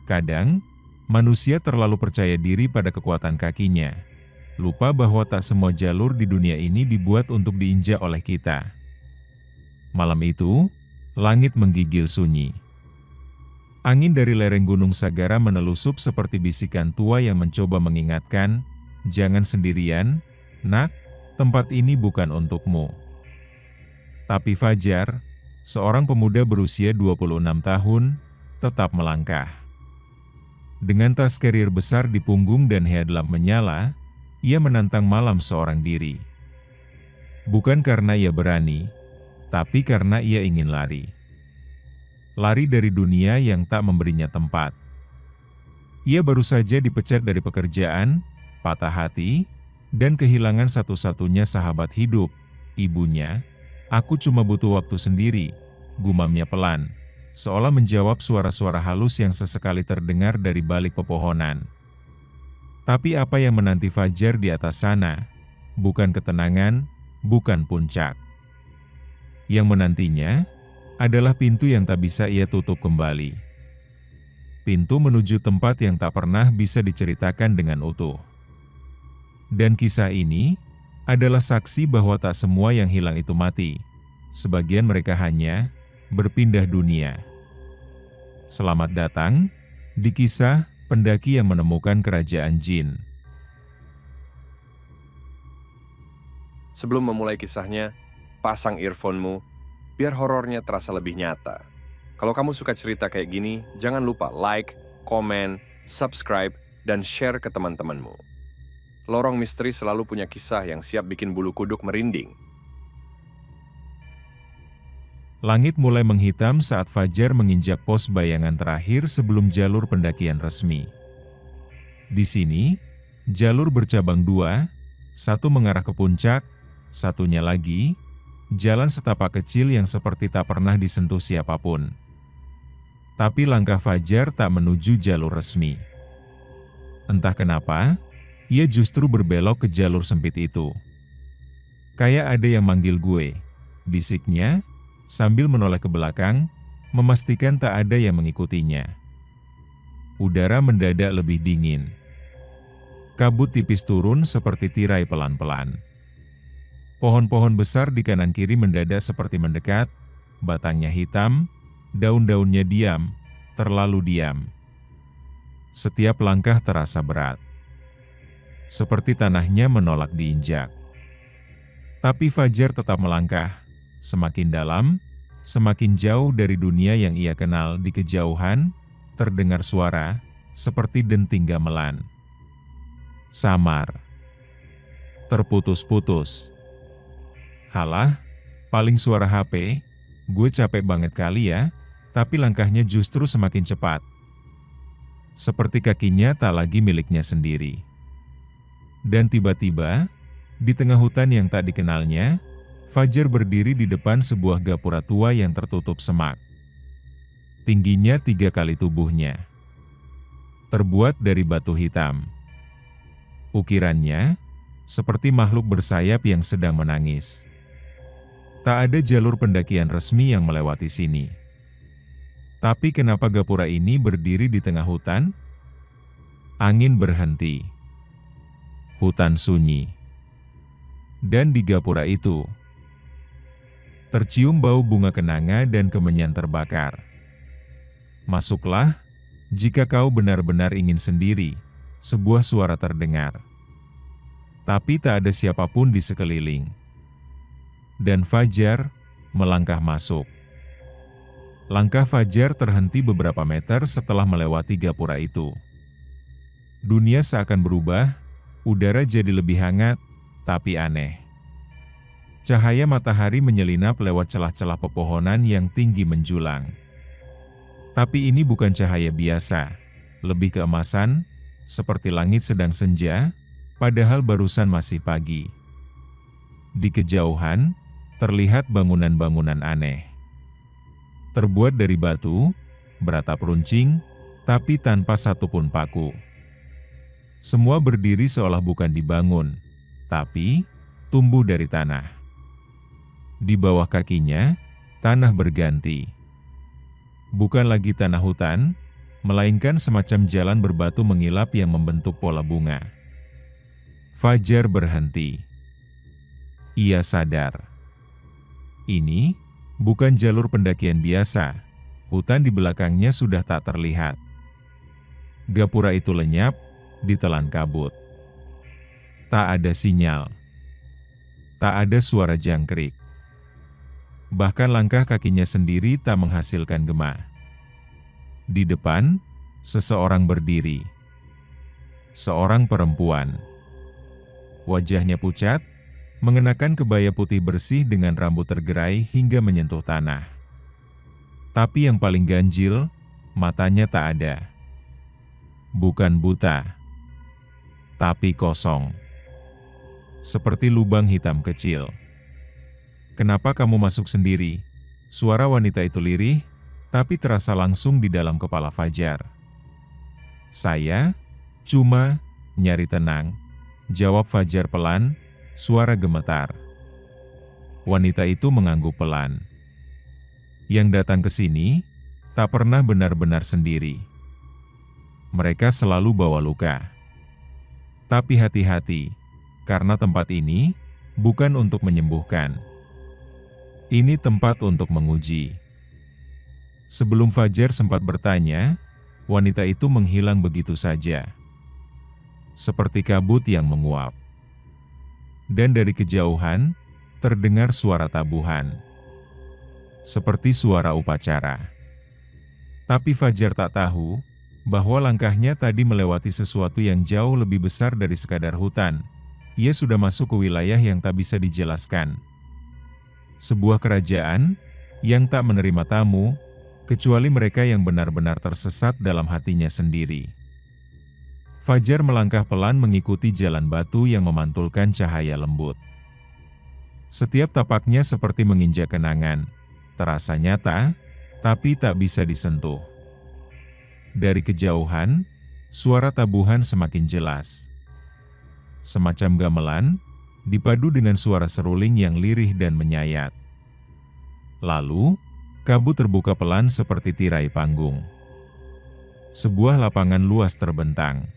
Kadang, manusia terlalu percaya diri pada kekuatan kakinya, lupa bahwa tak semua jalur di dunia ini dibuat untuk diinjak oleh kita. Malam itu, langit menggigil sunyi. Angin dari lereng Gunung Sagara menelusup seperti bisikan tua yang mencoba mengingatkan, "Jangan sendirian, nak, tempat ini bukan untukmu." Tapi Fajar, seorang pemuda berusia 26 tahun, tetap melangkah. Dengan tas carrier besar di punggung dan headlamp menyala, ia menantang malam seorang diri. Bukan karena ia berani, tapi karena ia ingin lari. Lari dari dunia yang tak memberinya tempat. Ia baru saja dipecat dari pekerjaan, patah hati, dan kehilangan satu-satunya sahabat hidup, ibunya. "Aku cuma butuh waktu sendiri," gumamnya pelan, seolah menjawab suara-suara halus yang sesekali terdengar dari balik pepohonan. Tapi apa yang menanti Fajar di atas sana? Bukan ketenangan, bukan puncak. Yang menantinya adalah pintu yang tak bisa ia tutup kembali. Pintu menuju tempat yang tak pernah bisa diceritakan dengan utuh. Dan kisah ini adalah saksi bahwa tak semua yang hilang itu mati. Sebagian mereka hanya berpindah dunia. Selamat datang di kisah pendaki yang menemukan kerajaan jin. Sebelum memulai kisahnya, pasang earphone-mu biar horornya terasa lebih nyata. Kalau kamu suka cerita kayak gini, jangan lupa like, komen, subscribe, dan share ke teman-temanmu. Lorong Misteri selalu punya kisah yang siap bikin bulu kuduk merinding. Langit mulai menghitam saat Fajar menginjak pos bayangan terakhir sebelum jalur pendakian resmi. Di sini, jalur bercabang dua, satu mengarah ke puncak, satunya lagi jalan setapak kecil yang seperti tak pernah disentuh siapapun. Tapi langkah Fajar tak menuju jalur resmi. Entah kenapa, ia justru berbelok ke jalur sempit itu. "Kayak ada yang manggil gue," bisiknya, sambil menoleh ke belakang, memastikan tak ada yang mengikutinya. Udara mendadak lebih dingin. Kabut tipis turun seperti tirai pelan-pelan. Pohon-pohon besar di kanan kiri mendadak seperti mendekat, batangnya hitam, daun-daunnya diam, terlalu diam. Setiap langkah terasa berat. Seperti tanahnya menolak diinjak. Tapi Fajar tetap melangkah, semakin dalam, semakin jauh dari dunia yang ia kenal. Di kejauhan, terdengar suara, seperti denting gamelan. Samar. Terputus-putus. "Halah, paling suara HP, gue capek banget kali ya," tapi langkahnya justru semakin cepat. Seperti kakinya tak lagi miliknya sendiri. Dan tiba-tiba, di tengah hutan yang tak dikenalnya, Fajar berdiri di depan sebuah gapura tua yang tertutup semak. Tingginya 3 kali tubuhnya. Terbuat dari batu hitam. Ukirannya seperti makhluk bersayap yang sedang menangis. Tak ada jalur pendakian resmi yang melewati sini. Tapi kenapa gapura ini berdiri di tengah hutan? Angin berhenti. Hutan sunyi. Dan di gapura itu, tercium bau bunga kenanga dan kemenyan terbakar. "Masuklah, jika kau benar-benar ingin sendiri," sebuah suara terdengar. Tapi tak ada siapapun di sekeliling. Dan Fajar melangkah masuk. Langkah Fajar terhenti beberapa meter setelah melewati gapura itu. Dunia seakan berubah, udara jadi lebih hangat, tapi aneh. Cahaya matahari menyelinap lewat celah-celah pepohonan yang tinggi menjulang. Tapi ini bukan cahaya biasa, lebih keemasan, seperti langit sedang senja, padahal barusan masih pagi. Di kejauhan, terlihat bangunan-bangunan aneh. Terbuat dari batu, beratap runcing, tapi tanpa satupun paku. Semua berdiri seolah bukan dibangun, tapi tumbuh dari tanah. Di bawah kakinya, tanah berganti. Bukan lagi tanah hutan, melainkan semacam jalan berbatu mengilap yang membentuk pola bunga. Fajar berhenti. Ia sadar. Ini bukan jalur pendakian biasa, hutan di belakangnya sudah tak terlihat. Gapura itu lenyap, ditelan kabut. Tak ada sinyal. Tak ada suara jangkrik. Bahkan langkah kakinya sendiri tak menghasilkan gema. Di depan, seseorang berdiri. Seorang perempuan. Wajahnya pucat, mengenakan kebaya putih bersih dengan rambut tergerai hingga menyentuh tanah. Tapi yang paling ganjil, matanya tak ada. Bukan buta, tapi kosong. Seperti lubang hitam kecil. "Kenapa kamu masuk sendiri?" Suara wanita itu lirih, tapi terasa langsung di dalam kepala Fajar. "Saya cuma nyari tenang," jawab Fajar pelan, suara gemetar. Wanita itu mengangguk pelan. Yang datang ke sini tak pernah benar-benar sendiri. Mereka selalu bawa luka. Tapi hati-hati, karena tempat ini bukan untuk menyembuhkan. Ini tempat untuk menguji. Sebelum Fajar sempat bertanya, wanita itu menghilang begitu saja. Seperti kabut yang menguap. Dan dari kejauhan, terdengar suara tabuhan. Seperti suara upacara. Tapi Fajar tak tahu bahwa langkahnya tadi melewati sesuatu yang jauh lebih besar dari sekadar hutan. Ia sudah masuk ke wilayah yang tak bisa dijelaskan. Sebuah kerajaan yang tak menerima tamu, kecuali mereka yang benar-benar tersesat dalam hatinya sendiri. Fajar melangkah pelan mengikuti jalan batu yang memantulkan cahaya lembut. Setiap tapaknya seperti menginjak kenangan, terasa nyata, tapi tak bisa disentuh. Dari kejauhan, suara tabuhan semakin jelas. Semacam gamelan, dipadu dengan suara seruling yang lirih dan menyayat. Lalu, kabut terbuka pelan seperti tirai panggung. Sebuah lapangan luas terbentang.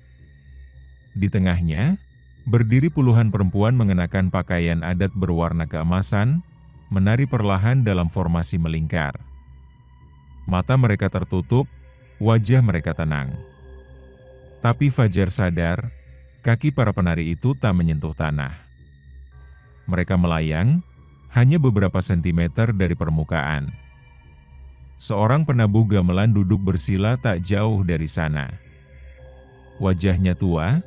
Di tengahnya, berdiri puluhan perempuan mengenakan pakaian adat berwarna keemasan, menari perlahan dalam formasi melingkar. Mata mereka tertutup, wajah mereka tenang. Tapi Fajar sadar, kaki para penari itu tak menyentuh tanah. Mereka melayang, hanya beberapa sentimeter dari permukaan. Seorang penabuh gamelan duduk bersila tak jauh dari sana. Wajahnya tua,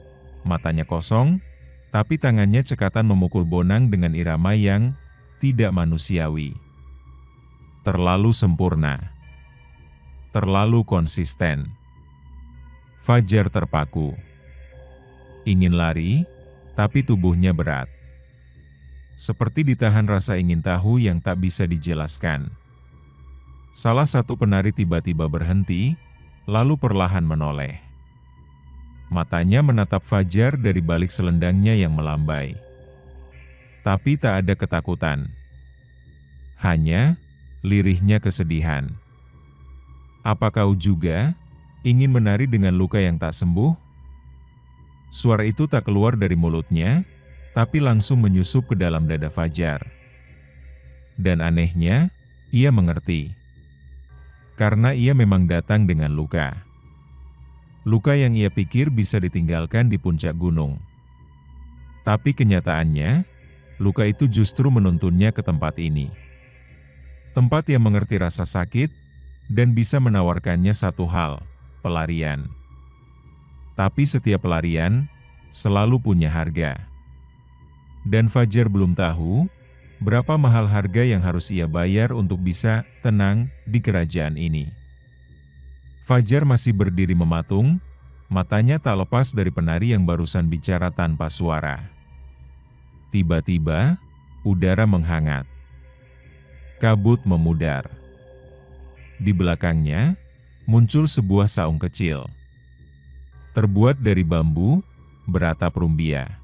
matanya kosong, tapi tangannya cekatan memukul bonang dengan irama yang tidak manusiawi. Terlalu sempurna. Terlalu konsisten. Fajar terpaku. Ingin lari, tapi tubuhnya berat. Seperti ditahan rasa ingin tahu yang tak bisa dijelaskan. Salah satu penari tiba-tiba berhenti, lalu perlahan menoleh. Matanya menatap Fajar dari balik selendangnya yang melambai. Tapi tak ada ketakutan. Hanya lirihnya kesedihan. "Apa kau juga ingin menari dengan luka yang tak sembuh?" Suara itu tak keluar dari mulutnya, tapi langsung menyusup ke dalam dada Fajar. Dan anehnya, ia mengerti. Karena ia memang datang dengan luka. Luka yang ia pikir bisa ditinggalkan di puncak gunung. Tapi kenyataannya, luka itu justru menuntunnya ke tempat ini. Tempat yang mengerti rasa sakit, dan bisa menawarkannya satu hal, pelarian. Tapi setiap pelarian, selalu punya harga. Dan Fajar belum tahu, berapa mahal harga yang harus ia bayar untuk bisa tenang di kerajaan ini. Fajar masih berdiri mematung, matanya tak lepas dari penari yang barusan bicara tanpa suara. Tiba-tiba, udara menghangat. Kabut memudar. Di belakangnya, muncul sebuah saung kecil. Terbuat dari bambu, beratap rumbia.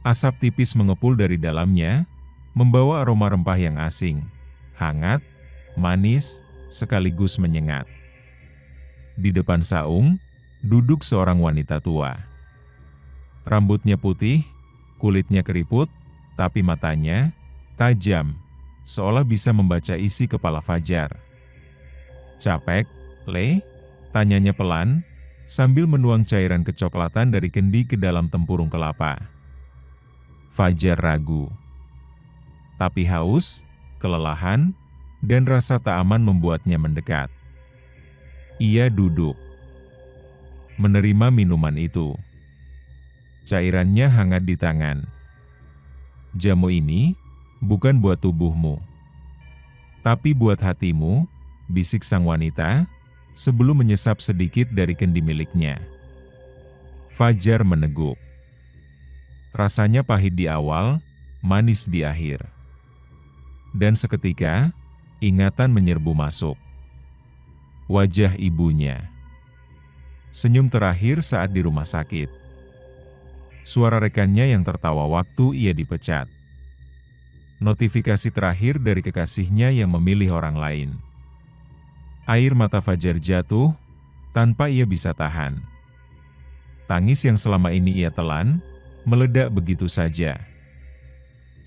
Asap tipis mengepul dari dalamnya, membawa aroma rempah yang asing, hangat, manis, sekaligus menyengat. Di depan saung, duduk seorang wanita tua. Rambutnya putih, kulitnya keriput, tapi matanya tajam, seolah bisa membaca isi kepala Fajar. "Capek, Le?" tanyanya pelan, sambil menuang cairan kecoklatan dari kendi ke dalam tempurung kelapa. Fajar ragu. Tapi haus, kelelahan, dan rasa tak aman membuatnya mendekat. Ia duduk, menerima minuman itu. Cairannya hangat di tangan. "Jamu ini bukan buat tubuhmu, tapi buat hatimu," bisik sang wanita, sebelum menyesap sedikit dari kendi miliknya. Fajar meneguk. Rasanya pahit di awal, manis di akhir. Dan seketika, ingatan menyerbu masuk. Wajah ibunya. Senyum terakhir saat di rumah sakit. Suara rekannya yang tertawa waktu ia dipecat. Notifikasi terakhir dari kekasihnya yang memilih orang lain. Air mata Fajar jatuh, tanpa ia bisa tahan. Tangis yang selama ini ia telan, meledak begitu saja.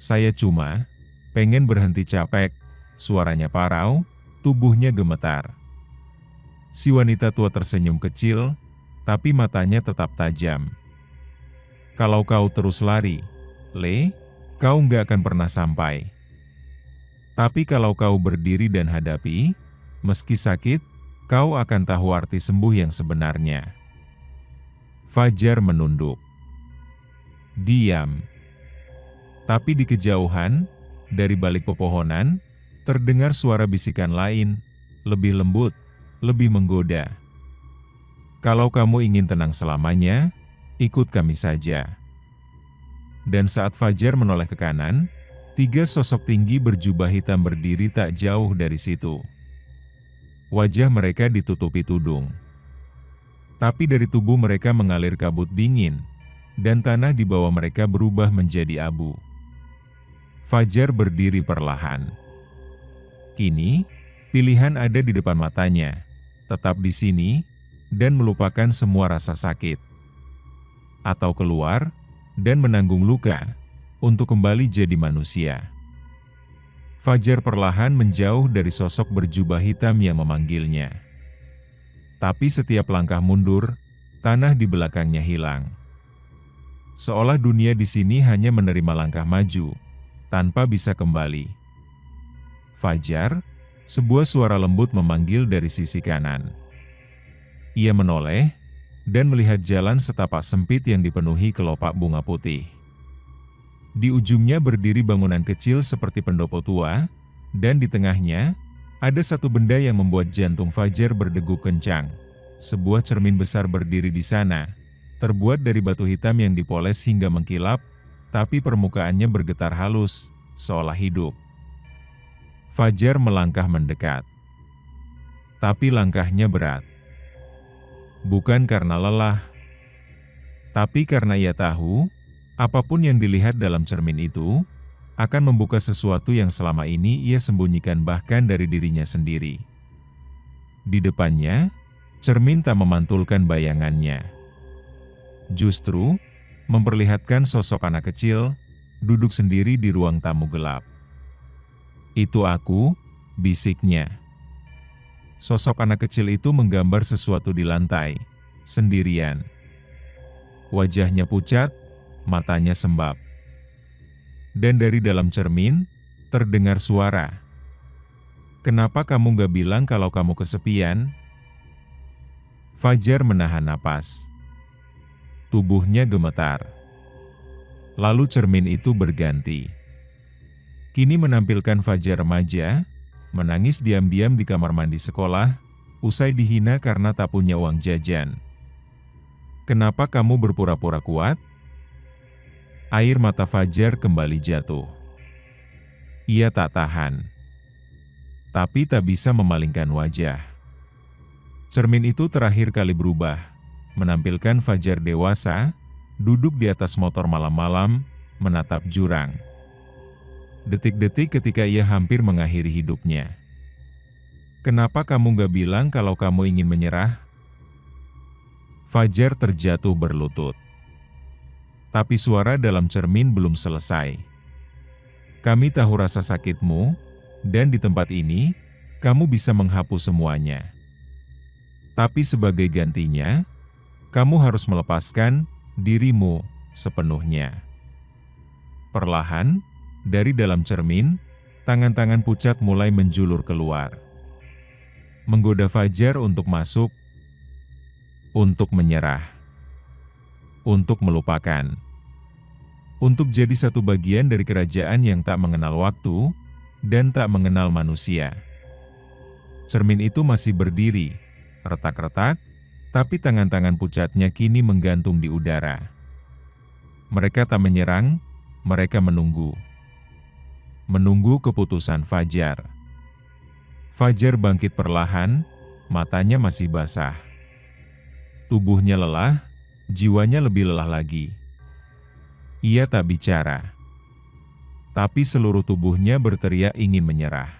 "Saya cuma pengen berhenti capek," suaranya parau, tubuhnya gemetar. Si wanita tua tersenyum kecil, tapi matanya tetap tajam. "Kalau kau terus lari, Le, kau nggak akan pernah sampai. Tapi kalau kau berdiri dan hadapi, meski sakit, kau akan tahu arti sembuh yang sebenarnya." Fajar menunduk. Diam. Tapi di kejauhan, dari balik pepohonan, terdengar suara bisikan lain, lebih lembut, lebih menggoda. "Kalau kamu ingin tenang selamanya, ikut kami saja." Dan saat Fajar menoleh ke kanan, 3 sosok tinggi berjubah hitam berdiri tak jauh dari situ. Wajah mereka ditutupi tudung. Tapi dari tubuh mereka mengalir kabut dingin, dan tanah di bawah mereka berubah menjadi abu. Fajar berdiri perlahan. Kini, pilihan ada di depan matanya, tetap di sini, dan melupakan semua rasa sakit. Atau keluar, dan menanggung luka, untuk kembali jadi manusia. Fajar perlahan menjauh dari sosok berjubah hitam yang memanggilnya. Tapi setiap langkah mundur, tanah di belakangnya hilang. Seolah dunia di sini hanya menerima langkah maju, tanpa bisa kembali. "Fajar," sebuah suara lembut memanggil dari sisi kanan. Ia menoleh, dan melihat jalan setapak sempit yang dipenuhi kelopak bunga putih. Di ujungnya berdiri bangunan kecil seperti pendopo tua, dan di tengahnya, ada satu benda yang membuat jantung Fajar berdegup kencang. Sebuah cermin besar berdiri di sana, terbuat dari batu hitam yang dipoles hingga mengkilap, tapi permukaannya bergetar halus, seolah hidup. Fajar melangkah mendekat. Tapi langkahnya berat. Bukan karena lelah, tapi karena ia tahu, apapun yang dilihat dalam cermin itu, akan membuka sesuatu yang selama ini ia sembunyikan bahkan dari dirinya sendiri. Di depannya, cermin tak memantulkan bayangannya. Justru, memperlihatkan sosok anak kecil, duduk sendiri di ruang tamu gelap. "Itu aku," bisiknya. Sosok anak kecil itu menggambar sesuatu di lantai, sendirian. Wajahnya pucat, matanya sembab. Dan dari dalam cermin, terdengar suara. "Kenapa kamu gak bilang kalau kamu kesepian?" Fajar menahan napas. Tubuhnya gemetar. Lalu cermin itu berganti. Kini menampilkan Fajar remaja, menangis diam-diam di kamar mandi sekolah, usai dihina karena tak punya uang jajan. "Kenapa kamu berpura-pura kuat?" Air mata Fajar kembali jatuh. Ia tak tahan, tapi tak bisa memalingkan wajah. Cermin itu terakhir kali berubah, menampilkan Fajar dewasa, duduk di atas motor malam-malam, menatap jurang. Detik-detik ketika ia hampir mengakhiri hidupnya. "Kenapa kamu gak bilang kalau kamu ingin menyerah?" Fajar terjatuh berlutut. Tapi suara dalam cermin belum selesai. Kami tahu rasa sakitmu, dan di tempat ini, kamu bisa menghapus semuanya. Tapi sebagai gantinya, kamu harus melepaskan dirimu sepenuhnya. Perlahan, dari dalam cermin, tangan-tangan pucat mulai menjulur keluar. Menggoda Fajar untuk masuk, untuk menyerah, untuk melupakan, untuk jadi satu bagian dari kerajaan yang tak mengenal waktu dan tak mengenal manusia. Cermin itu masih berdiri, retak-retak, tapi tangan-tangan pucatnya kini menggantung di udara. Mereka tak menyerang, mereka menunggu. Menunggu keputusan Fajar. Fajar bangkit perlahan, matanya masih basah. Tubuhnya lelah, jiwanya lebih lelah lagi. Ia tak bicara. Tapi seluruh tubuhnya berteriak ingin menyerah.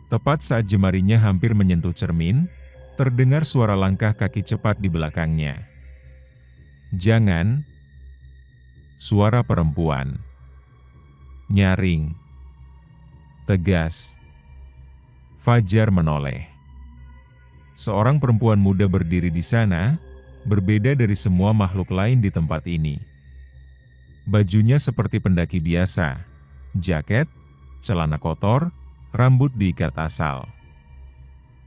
Tepat saat jemarinya hampir menyentuh cermin, terdengar suara langkah kaki cepat di belakangnya. "Jangan!" Suara perempuan. Nyaring. Tegas. Fajar menoleh. Seorang perempuan muda berdiri di sana, berbeda dari semua makhluk lain di tempat ini. Bajunya seperti pendaki biasa, jaket, celana kotor, rambut diikat asal.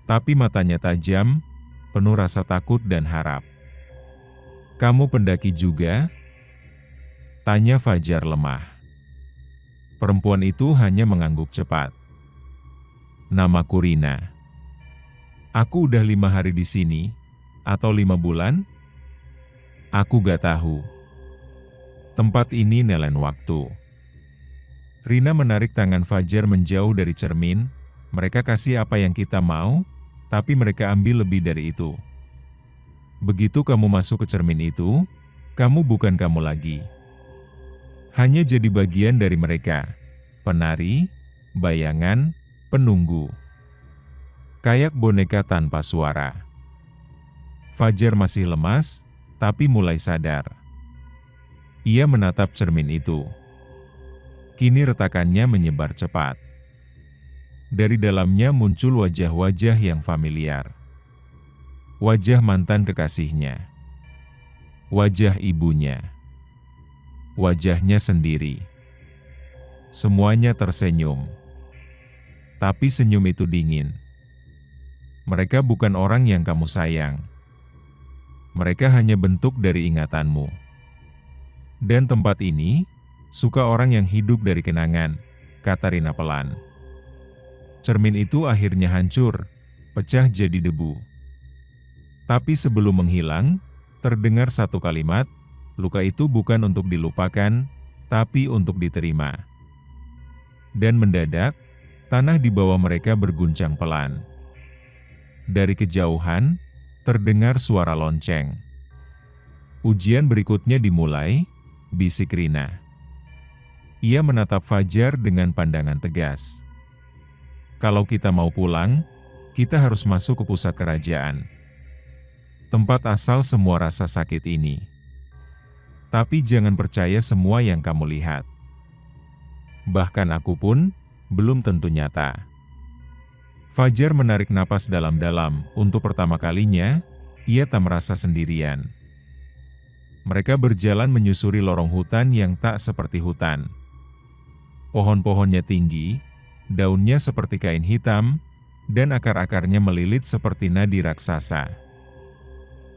Tapi matanya tajam, penuh rasa takut dan harap. "Kamu pendaki juga?" tanya Fajar lemah. Perempuan itu hanya mengangguk cepat. "Namaku Rina. Aku udah 5 hari di sini, atau 5 bulan? Aku gak tahu. Tempat ini nelen waktu." Rina menarik tangan Fajar menjauh dari cermin. "Mereka kasih apa yang kita mau, tapi mereka ambil lebih dari itu. Begitu kamu masuk ke cermin itu, kamu bukan kamu lagi. Hanya jadi bagian dari mereka, penari, bayangan, penunggu. Kayak boneka tanpa suara." Fajar masih lemas, tapi mulai sadar. Ia menatap cermin itu. Kini retakannya menyebar cepat. Dari dalamnya muncul wajah-wajah yang familiar. Wajah mantan kekasihnya. Wajah ibunya. Wajahnya sendiri. Semuanya tersenyum. Tapi senyum itu dingin. Mereka bukan orang yang kamu sayang. Mereka hanya bentuk dari ingatanmu. Dan tempat ini suka orang yang hidup dari kenangan, kata Rina pelan. Cermin itu akhirnya hancur, pecah jadi debu. Tapi sebelum menghilang, terdengar satu kalimat, "Luka itu bukan untuk dilupakan, tapi untuk diterima." Dan mendadak, tanah di bawah mereka berguncang pelan. Dari kejauhan, terdengar suara lonceng. "Ujian berikutnya dimulai," bisik Rina. Ia menatap Fajar dengan pandangan tegas. "Kalau kita mau pulang, kita harus masuk ke pusat kerajaan. Tempat asal semua rasa sakit ini. Tapi jangan percaya semua yang kamu lihat. Bahkan aku pun, belum tentu nyata." Fajar menarik napas dalam-dalam. Untuk pertama kalinya, ia tak merasa sendirian. Mereka berjalan menyusuri lorong hutan yang tak seperti hutan. Pohon-pohonnya tinggi, daunnya seperti kain hitam, dan akar-akarnya melilit seperti nadi raksasa.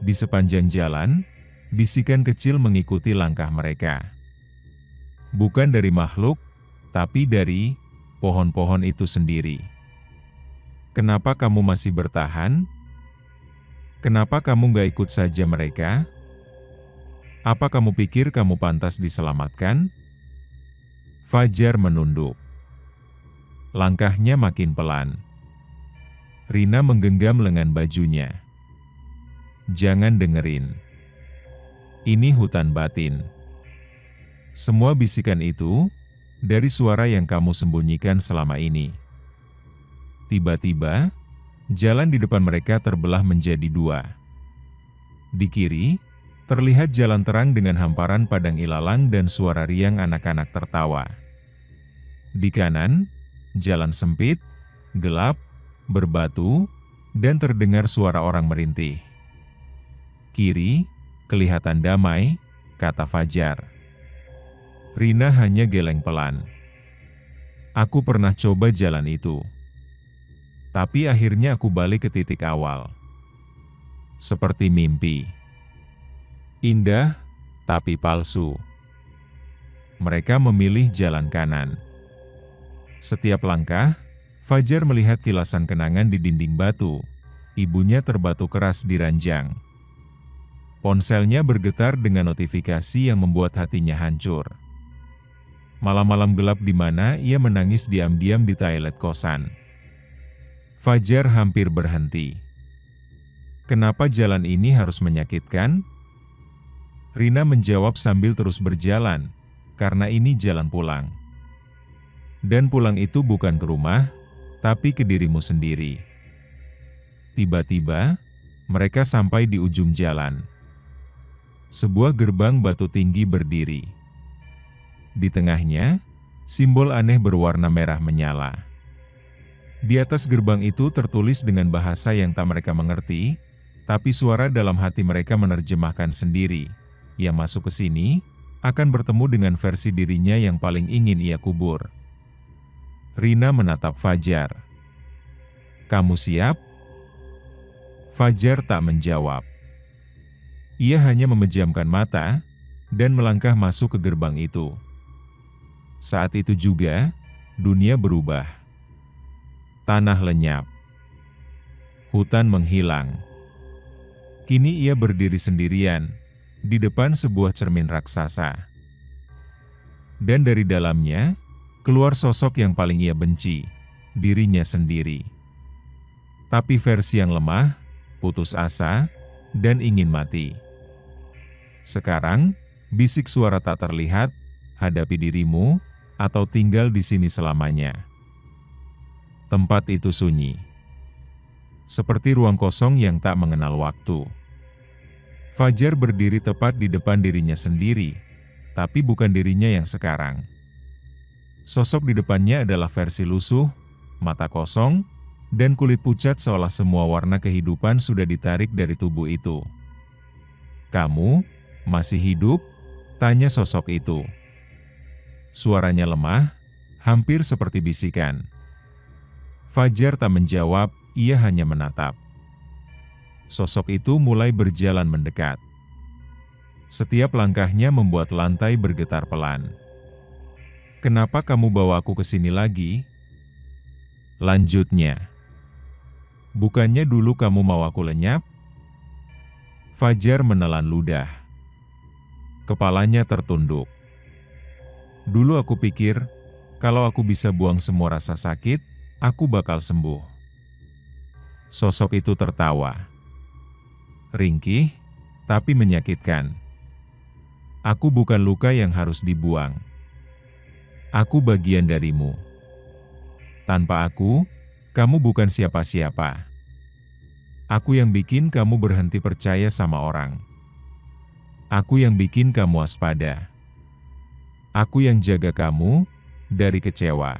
Di sepanjang jalan, bisikan kecil mengikuti langkah mereka. Bukan dari makhluk, tapi dari pohon-pohon itu sendiri. "Kenapa kamu masih bertahan? Kenapa kamu gak ikut saja mereka? Apa kamu pikir kamu pantas diselamatkan?" Fajar menunduk. Langkahnya makin pelan. Rina menggenggam lengan bajunya. "Jangan dengerin. Ini hutan batin. Semua bisikan itu dari suara yang kamu sembunyikan selama ini." Tiba-tiba, jalan di depan mereka terbelah menjadi 2. Di kiri, terlihat jalan terang dengan hamparan padang ilalang dan suara riang anak-anak tertawa. Di kanan, jalan sempit, gelap, berbatu, dan terdengar suara orang merintih. Kiri, kelihatan damai, kata Fajar. Rina hanya geleng pelan. Aku pernah coba jalan itu. Tapi akhirnya aku balik ke titik awal. Seperti mimpi. Indah, tapi palsu. Mereka memilih jalan kanan. Setiap langkah, Fajar melihat kilasan kenangan di dinding batu. Ibunya terbatu keras di ranjang. Ponselnya bergetar dengan notifikasi yang membuat hatinya hancur. Malam-malam gelap di mana ia menangis diam-diam di toilet kosan. Fajar hampir berhenti. Kenapa jalan ini harus menyakitkan? Rina menjawab sambil terus berjalan, karena ini jalan pulang. Dan pulang itu bukan ke rumah, tapi ke dirimu sendiri. Tiba-tiba, mereka sampai di ujung jalan. Sebuah gerbang batu tinggi berdiri. Di tengahnya, simbol aneh berwarna merah menyala. Di atas gerbang itu tertulis dengan bahasa yang tak mereka mengerti, tapi suara dalam hati mereka menerjemahkan sendiri. Yang masuk ke sini, akan bertemu dengan versi dirinya yang paling ingin ia kubur. Rina menatap Fajar. Kamu siap? Fajar tak menjawab. Ia hanya memejamkan mata, dan melangkah masuk ke gerbang itu. Saat itu juga, dunia berubah. Tanah lenyap. Hutan menghilang. Kini ia berdiri sendirian, di depan sebuah cermin raksasa. Dan dari dalamnya, keluar sosok yang paling ia benci, dirinya sendiri. Tapi versi yang lemah, putus asa, dan ingin mati. Sekarang, bisik suara tak terlihat, hadapi dirimu, atau tinggal di sini selamanya. Tempat itu sunyi. Seperti ruang kosong yang tak mengenal waktu. Fajar berdiri tepat di depan dirinya sendiri, tapi bukan dirinya yang sekarang. Sosok di depannya adalah versi lusuh, mata kosong, dan kulit pucat seolah semua warna kehidupan sudah ditarik dari tubuh itu. Kamu masih hidup? Tanya sosok itu. Suaranya lemah, hampir seperti bisikan. Fajar tak menjawab, ia hanya menatap. Sosok itu mulai berjalan mendekat. Setiap langkahnya membuat lantai bergetar pelan. Kenapa kamu bawa aku ke sini lagi? Lanjutnya. Bukannya dulu kamu mau aku lenyap? Fajar menelan ludah. Kepalanya tertunduk. Dulu aku pikir, kalau aku bisa buang semua rasa sakit, aku bakal sembuh. Sosok itu tertawa. Ringkih, tapi menyakitkan. Aku bukan luka yang harus dibuang. Aku bagian darimu. Tanpa aku, kamu bukan siapa-siapa. Aku yang bikin kamu berhenti percaya sama orang. Aku yang bikin kamu waspada. Aku yang jaga kamu dari kecewa.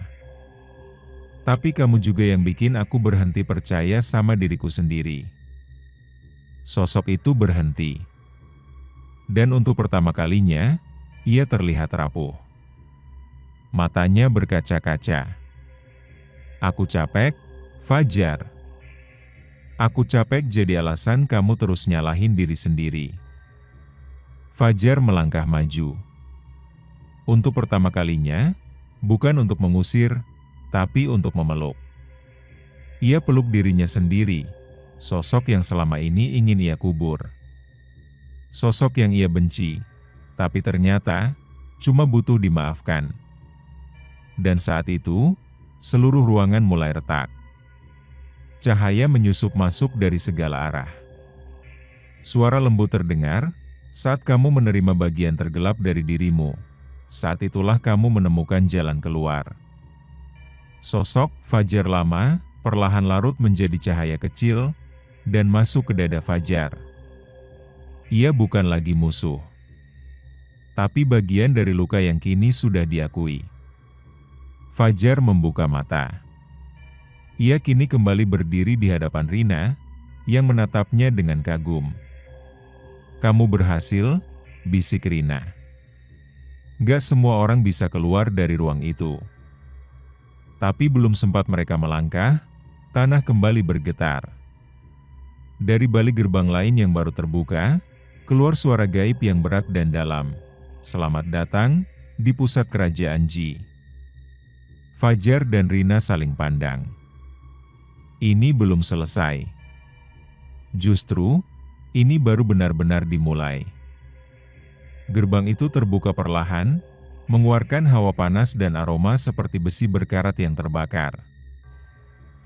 Tapi kamu juga yang bikin aku berhenti percaya sama diriku sendiri. Sosok itu berhenti. Dan untuk pertama kalinya, ia terlihat rapuh. Matanya berkaca-kaca. Aku capek, Fajar. Aku capek jadi alasan kamu terus nyalahin diri sendiri. Fajar melangkah maju. Untuk pertama kalinya, bukan untuk mengusir, tapi untuk memeluk. Ia peluk dirinya sendiri, sosok yang selama ini ingin ia kubur. Sosok yang ia benci, tapi ternyata cuma butuh dimaafkan. Dan saat itu, seluruh ruangan mulai retak. Cahaya menyusup masuk dari segala arah. Suara lembut terdengar saat kamu menerima bagian tergelap dari dirimu. Saat itulah kamu menemukan jalan keluar. Sosok Fajar lama perlahan larut menjadi cahaya kecil dan masuk ke dada Fajar. Ia bukan lagi musuh, tapi bagian dari luka yang kini sudah diakui. Fajar membuka mata. Ia kini kembali berdiri di hadapan Rina, yang menatapnya dengan kagum. "Kamu berhasil," bisik Rina. Gak semua orang bisa keluar dari ruang itu. Tapi belum sempat mereka melangkah, tanah kembali bergetar. Dari balik gerbang lain yang baru terbuka, keluar suara gaib yang berat dan dalam. "Selamat datang di pusat kerajaan Ji." Fajar dan Rina saling pandang. Ini belum selesai. Justru, ini baru benar-benar dimulai. Gerbang itu terbuka perlahan, mengeluarkan hawa panas dan aroma seperti besi berkarat yang terbakar.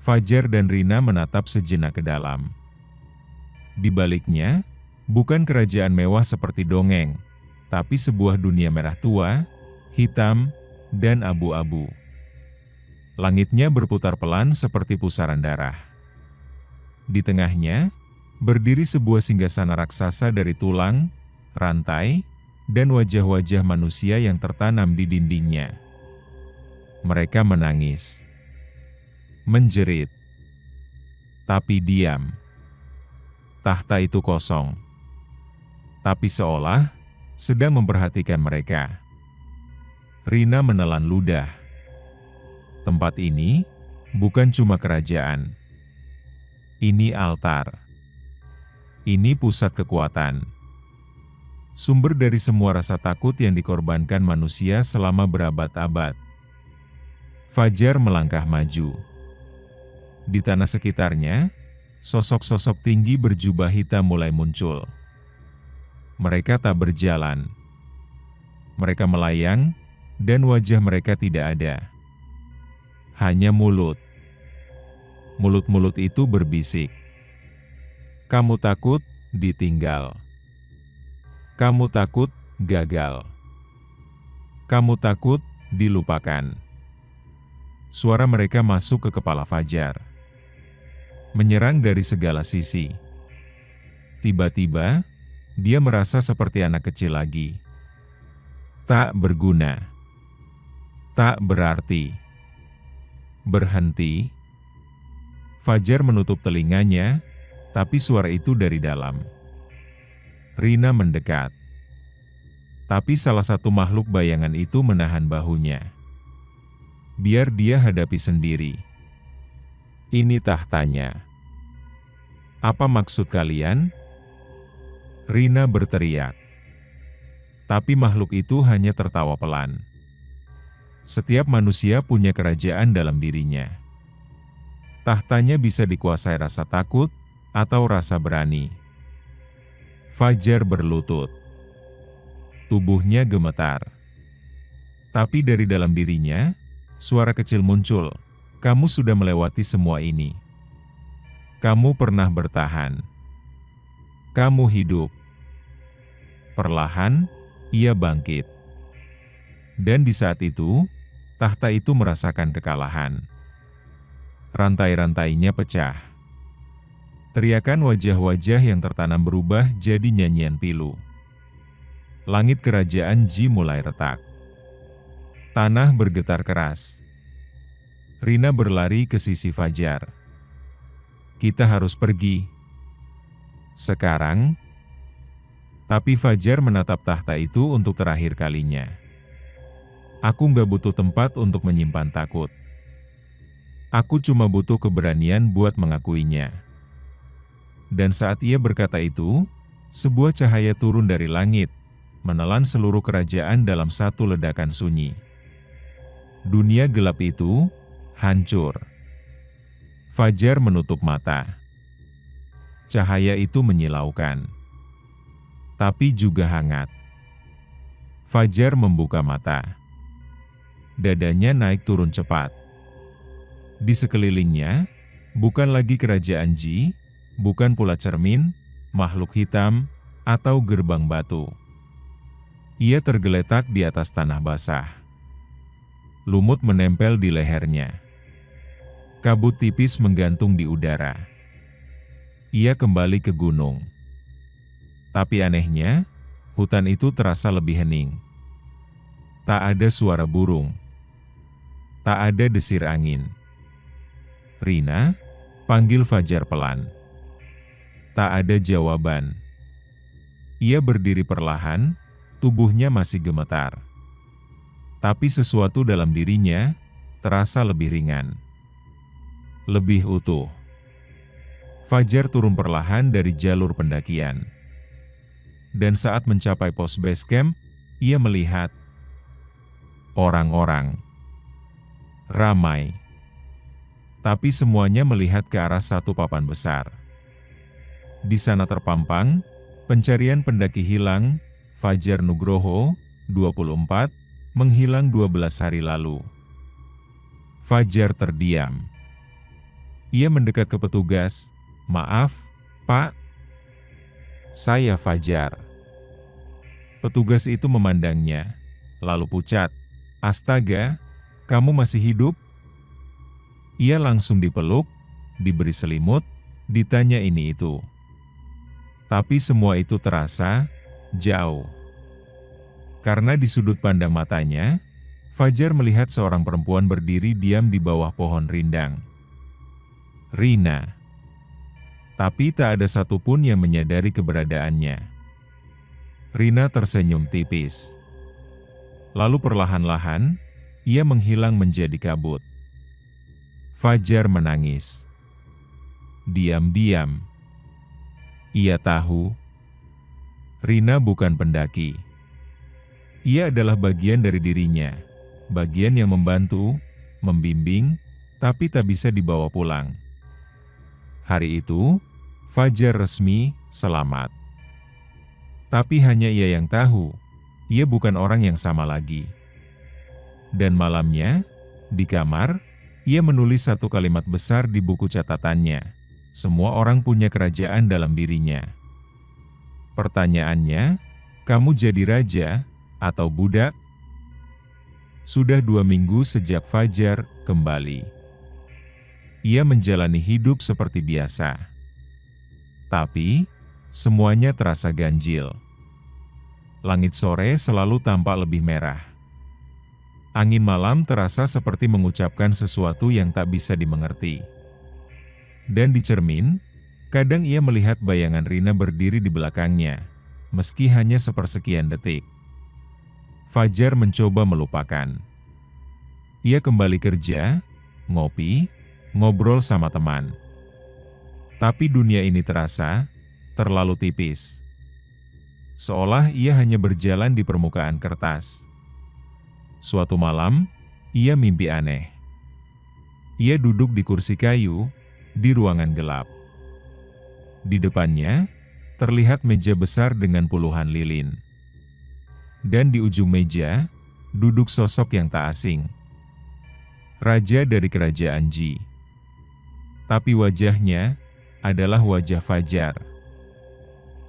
Fajar dan Rina menatap sejenak ke dalam. Di baliknya, bukan kerajaan mewah seperti dongeng, tapi sebuah dunia merah tua, hitam, dan abu-abu. Langitnya berputar pelan seperti pusaran darah. Di tengahnya, berdiri sebuah singgasana raksasa dari tulang, rantai, dan wajah-wajah manusia yang tertanam di dindingnya. Mereka menangis, menjerit, tapi diam. Tahta itu kosong, tapi seolah sedang memperhatikan mereka. Rina menelan ludah. Tempat ini bukan cuma kerajaan. Ini altar. Ini pusat kekuatan. Sumber dari semua rasa takut yang dikorbankan manusia selama berabad-abad. Fajar melangkah maju. Di tanah sekitarnya, sosok-sosok tinggi berjubah hitam mulai muncul. Mereka tak berjalan. Mereka melayang, dan wajah mereka tidak ada. Hanya mulut. Mulut-mulut itu berbisik. "Kamu takut ditinggal. Kamu takut gagal. Kamu takut dilupakan." Suara mereka masuk ke kepala Fajar, menyerang dari segala sisi. Tiba-tiba, dia merasa seperti anak kecil lagi. Tak berguna. Tak berarti. Berhenti. Fajar menutup telinganya, tapi suara itu dari dalam. Rina mendekat. Tapi salah satu makhluk bayangan itu menahan bahunya. Biar dia hadapi sendiri. "Ini tahtanya. Apa maksud kalian?" Rina berteriak. Tapi makhluk itu hanya tertawa pelan. Setiap manusia punya kerajaan dalam dirinya. Tahtanya bisa dikuasai rasa takut atau rasa berani. Fajar berlutut. Tubuhnya gemetar. Tapi dari dalam dirinya, suara kecil muncul. "Kamu sudah melewati semua ini. Kamu pernah bertahan. Kamu hidup." Perlahan, ia bangkit. Dan di saat itu, tahta itu merasakan kekalahan. Rantai-rantainya pecah. Teriakan wajah-wajah yang tertanam berubah jadi nyanyian pilu. Langit kerajaan Ji mulai retak. Tanah bergetar keras. Rina berlari ke sisi Fajar. "Kita harus pergi. Sekarang." Tapi Fajar menatap tahta itu untuk terakhir kalinya. "Aku nggak butuh tempat untuk menyimpan takut. Aku cuma butuh keberanian buat mengakuinya." Dan saat ia berkata itu, sebuah cahaya turun dari langit, menelan seluruh kerajaan dalam satu ledakan sunyi. Dunia gelap itu hancur. Fajar menutup mata. Cahaya itu menyilaukan, tapi juga hangat. Fajar membuka mata. Dadanya naik turun cepat. Di sekelilingnya, bukan lagi kerajaan Ji, bukan pula cermin, makhluk hitam, atau gerbang batu. Ia tergeletak di atas tanah basah. Lumut menempel di lehernya. Kabut tipis menggantung di udara. Ia kembali ke gunung. Tapi anehnya, hutan itu terasa lebih hening. Tak ada suara burung. Tak ada desir angin. "Rina?" panggil Fajar pelan. Tak ada jawaban. Ia berdiri perlahan, tubuhnya masih gemetar. Tapi sesuatu dalam dirinya terasa lebih ringan. Lebih utuh. Fajar turun perlahan dari jalur pendakian. Dan saat mencapai pos base camp, ia melihat orang-orang. Ramai. Tapi semuanya melihat ke arah satu papan besar. Di sana terpampang, pencarian pendaki hilang, Fajar Nugroho, 24, menghilang 12 hari lalu. Fajar terdiam. Ia mendekat ke petugas. "Maaf, Pak. Saya Fajar." Petugas itu memandangnya, lalu pucat. "Astaga, kamu masih hidup?" Ia langsung dipeluk, diberi selimut, ditanya ini itu. Tapi semua itu terasa jauh. Karena di sudut pandang matanya, Fajar melihat seorang perempuan berdiri diam di bawah pohon rindang. Rina. Tapi tak ada satupun yang menyadari keberadaannya. Rina tersenyum tipis. Lalu perlahan-lahan, ia menghilang menjadi kabut. Fajar menangis. Diam-diam. Ia tahu, Rina bukan pendaki. Ia adalah bagian dari dirinya, bagian yang membantu, membimbing, tapi tak bisa dibawa pulang. Hari itu, Fajar resmi selamat. Tapi hanya ia yang tahu, ia bukan orang yang sama lagi. Dan malamnya, di kamar, ia menulis satu kalimat besar di buku catatannya. Semua orang punya kerajaan dalam dirinya. Pertanyaannya, kamu jadi raja atau budak? Sudah 2 minggu sejak Fajar kembali. Ia menjalani hidup seperti biasa. Tapi, semuanya terasa ganjil. Langit sore selalu tampak lebih merah. Angin malam terasa seperti mengucapkan sesuatu yang tak bisa dimengerti. Dan di cermin, kadang ia melihat bayangan Rina berdiri di belakangnya, meski hanya sepersekian detik. Fajar mencoba melupakan. Ia kembali kerja, ngopi, ngobrol sama teman. Tapi dunia ini terasa terlalu tipis. Seolah ia hanya berjalan di permukaan kertas. Suatu malam, ia mimpi aneh. Ia duduk di kursi kayu, di ruangan gelap. Di depannya, terlihat meja besar dengan puluhan lilin. Dan di ujung meja, duduk sosok yang tak asing. Raja dari kerajaan Ji. Tapi wajahnya adalah wajah Fajar.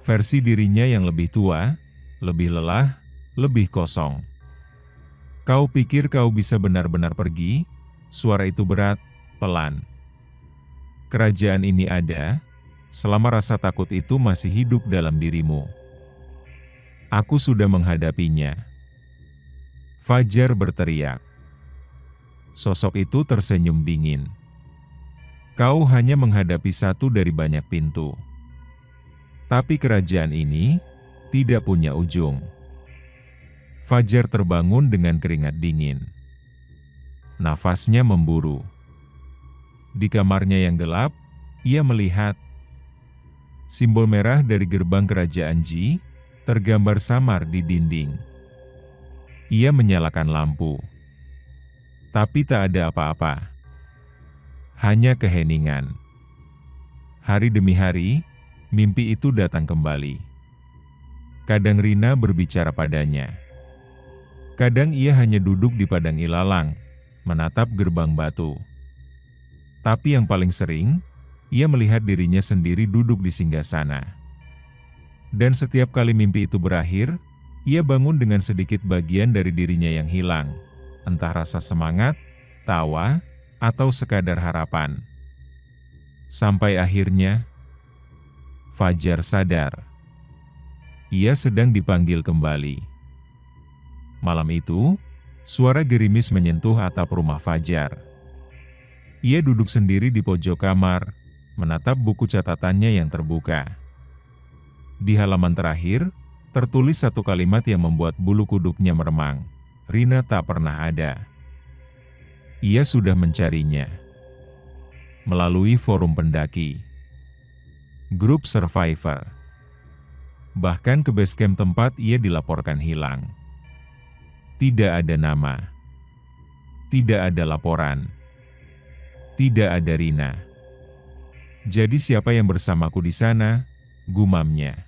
Versi dirinya yang lebih tua, lebih lelah, lebih kosong. "Kau pikir kau bisa benar-benar pergi?" Suara itu berat, pelan. "Kerajaan ini ada, selama rasa takut itu masih hidup dalam dirimu. Aku sudah menghadapinya." Fajar berteriak. Sosok itu tersenyum dingin. "Kau hanya menghadapi satu dari banyak pintu. Tapi kerajaan ini tidak punya ujung." Fajar terbangun dengan keringat dingin. Nafasnya memburu. Di kamarnya yang gelap, ia melihat simbol merah dari gerbang kerajaan Ji tergambar samar di dinding. Ia menyalakan lampu. Tapi tak ada apa-apa. Hanya keheningan. Hari demi hari, mimpi itu datang kembali. Kadang Rina berbicara padanya. Kadang ia hanya duduk di padang ilalang, menatap gerbang batu. Tapi yang paling sering, ia melihat dirinya sendiri duduk di singgasana. Dan setiap kali mimpi itu berakhir, ia bangun dengan sedikit bagian dari dirinya yang hilang, entah rasa semangat, tawa, atau sekadar harapan. Sampai akhirnya, Fajar sadar. ia sedang dipanggil kembali. Malam itu, suara gerimis menyentuh atap rumah Fajar. Ia duduk sendiri di pojok kamar, menatap buku catatannya yang terbuka. Di halaman terakhir, tertulis satu kalimat yang membuat bulu kuduknya meremang. Rina tak pernah ada. Ia sudah mencarinya melalui forum pendaki, grup survivor, bahkan ke base camp tempat ia dilaporkan hilang. Tidak ada nama, tidak ada laporan, tidak ada Rina. Jadi siapa yang bersamaku di sana? Gumamnya.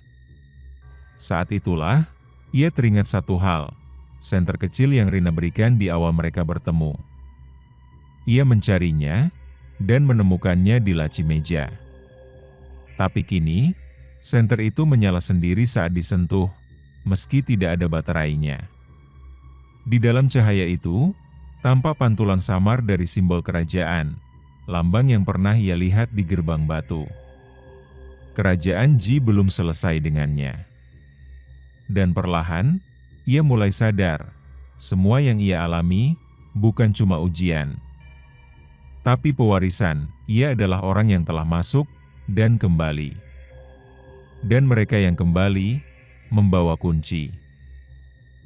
Saat itulah, ia teringat satu hal, senter kecil yang Rina berikan di awal mereka bertemu. Ia mencarinya, dan menemukannya di laci meja. Tapi kini, senter itu menyala sendiri saat disentuh, meski tidak ada baterainya. Di dalam cahaya itu, tampak pantulan samar dari simbol kerajaan, lambang yang pernah ia lihat di gerbang batu. Kerajaan Ji belum selesai dengannya. Dan perlahan, ia mulai sadar, semua yang ia alami bukan cuma ujian, tapi pewarisan. Ia adalah orang yang telah masuk dan kembali. Dan mereka yang kembali, membawa kunci.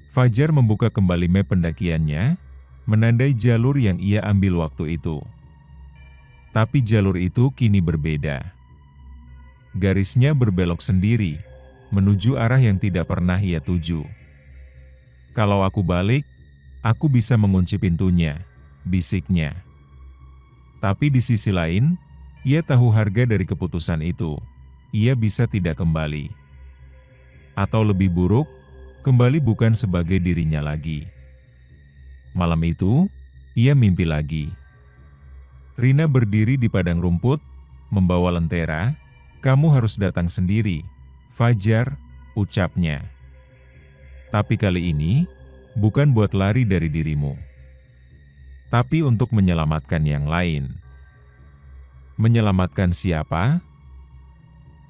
Fajar membuka kembali map pendakiannya, menandai jalur yang ia ambil waktu itu. Tapi jalur itu kini berbeda. Garisnya berbelok sendiri, menuju arah yang tidak pernah ia tuju. Kalau aku balik, aku bisa mengunci pintunya, bisiknya. Tapi di sisi lain, ia tahu harga dari keputusan itu. Ia bisa tidak kembali. Atau lebih buruk, kembali bukan sebagai dirinya lagi. Malam itu, ia mimpi lagi. Rina berdiri di padang rumput, membawa lentera. Kamu harus datang sendiri, Fajar, ucapnya. Tapi kali ini, bukan buat lari dari dirimu, tapi untuk menyelamatkan yang lain. Menyelamatkan siapa?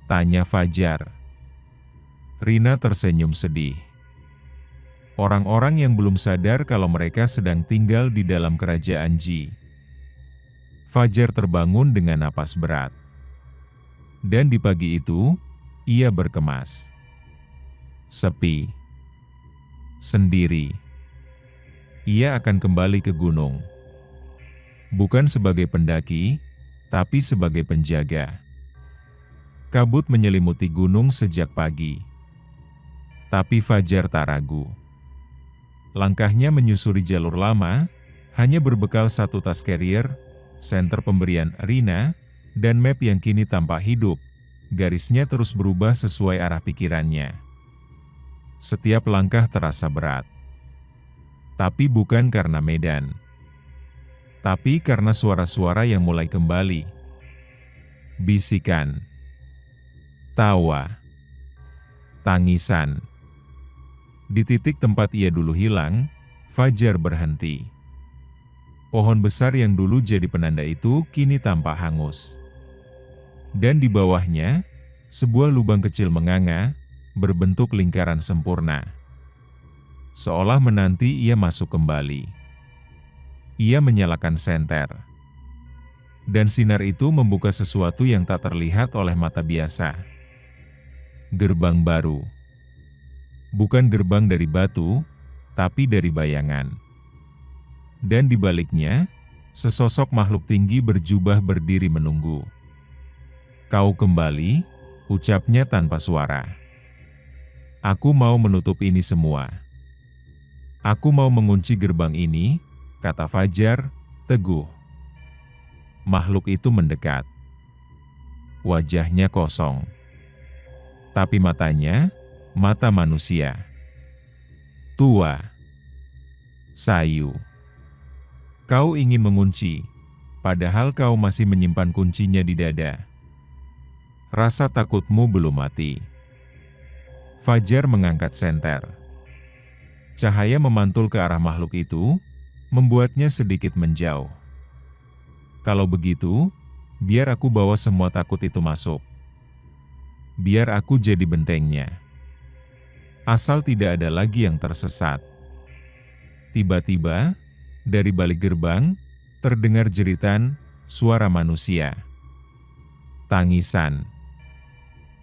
Tanya Fajar. Rina tersenyum sedih. Orang-orang yang belum sadar kalau mereka sedang tinggal di dalam kerajaan Ji. Fajar terbangun dengan napas berat. Dan di pagi itu, ia berkemas. Sepi. Sendiri. Ia akan kembali ke gunung. Bukan sebagai pendaki, tapi sebagai penjaga. Kabut menyelimuti gunung sejak pagi. Tapi Fajar tak ragu. Langkahnya menyusuri jalur lama, hanya berbekal satu tas carrier, senter pemberian Rina, dan map yang kini tampak hidup. Garisnya terus berubah sesuai arah pikirannya. Setiap langkah terasa berat. Tapi bukan karena medan, tapi karena suara-suara yang mulai kembali. Bisikan, tawa, tangisan. Di titik tempat ia dulu hilang, Fajar berhenti. Pohon besar yang dulu jadi penanda itu kini tampak hangus. Dan di bawahnya, sebuah lubang kecil menganga, berbentuk lingkaran sempurna. Seolah menanti ia masuk kembali. Ia menyalakan senter. Dan sinar itu membuka sesuatu yang tak terlihat oleh mata biasa. Gerbang baru. Bukan gerbang dari batu, tapi dari bayangan. Dan di baliknya, sesosok makhluk tinggi berjubah berdiri menunggu. Kau kembali, ucapnya tanpa suara. Aku mau menutup ini semua. Aku mau mengunci gerbang ini, kata Fajar, teguh. Makhluk itu mendekat. Wajahnya kosong. Tapi matanya, mata manusia. Tua. Sayu. Kau ingin mengunci, padahal kau masih menyimpan kuncinya di dada. Rasa takutmu belum mati. Fajar mengangkat senter. Cahaya memantul ke arah makhluk itu, membuatnya sedikit menjauh. Kalau begitu, biar aku bawa semua takut itu masuk. Biar aku jadi bentengnya. asal tidak ada lagi yang tersesat. Tiba-tiba, dari balik gerbang, terdengar jeritan, suara manusia. Tangisan.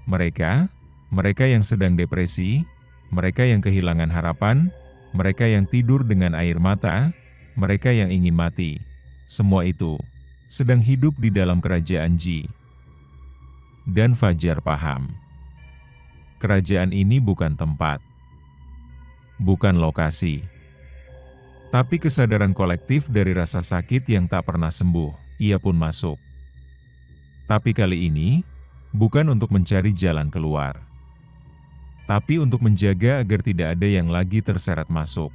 Mereka yang sedang depresi, mereka yang kehilangan harapan, mereka yang tidur dengan air mata, mereka yang ingin mati, semua itu sedang hidup di dalam kerajaan Ji. Dan Fajar paham. Kerajaan ini bukan tempat, bukan lokasi, tapi kesadaran kolektif dari rasa sakit yang tak pernah sembuh. Ia pun masuk. Tapi kali ini, bukan untuk mencari jalan keluar, tapi untuk menjaga agar tidak ada yang lagi terseret masuk.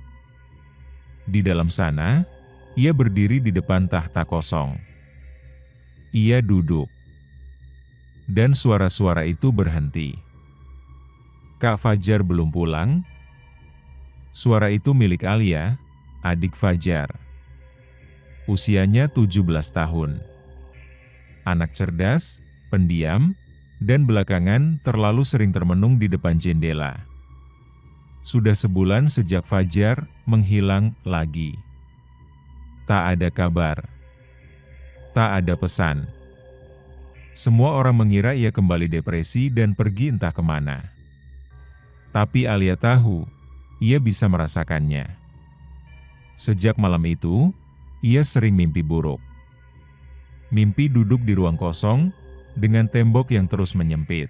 Di dalam sana, ia berdiri di depan tahta kosong. Ia duduk. Dan suara-suara itu berhenti. Kak Fajar belum pulang. Suara itu milik Alia, adik Fajar. Usianya 17 tahun. Anak cerdas, pendiam, dan belakangan terlalu sering termenung di depan jendela. Sudah sebulan sejak Fajar menghilang lagi. Tak ada kabar. Tak ada pesan. Semua orang mengira ia kembali depresi dan pergi entah kemana. Tapi Alia tahu, ia bisa merasakannya. Sejak malam itu, ia sering mimpi buruk. Mimpi duduk di ruang kosong, dengan tembok yang terus menyempit.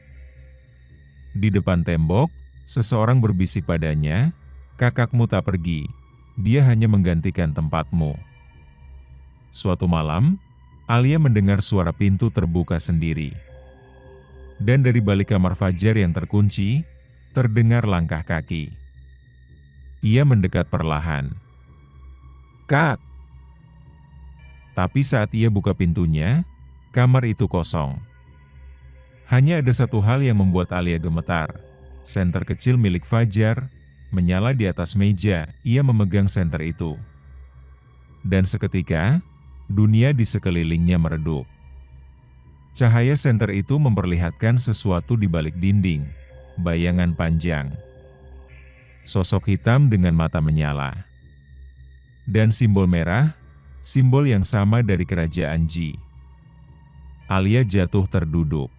Di depan tembok, seseorang berbisik padanya, "Kakakmu tak pergi, dia hanya menggantikan tempatmu." Suatu malam, Alia mendengar suara pintu terbuka sendiri. Dan dari balik kamar Fajar yang terkunci, terdengar langkah kaki. Ia mendekat perlahan. "Kak!" Tapi saat ia buka pintunya, kamar itu kosong. Hanya ada satu hal yang membuat Alia gemetar. Senter kecil milik Fajar menyala di atas meja. Ia memegang senter itu. Dan seketika, dunia di sekelilingnya meredup. Cahaya senter itu memperlihatkan sesuatu di balik dinding. Bayangan panjang. Sosok hitam dengan mata menyala. Dan simbol merah, simbol yang sama dari kerajaan Ji. Alia jatuh terduduk.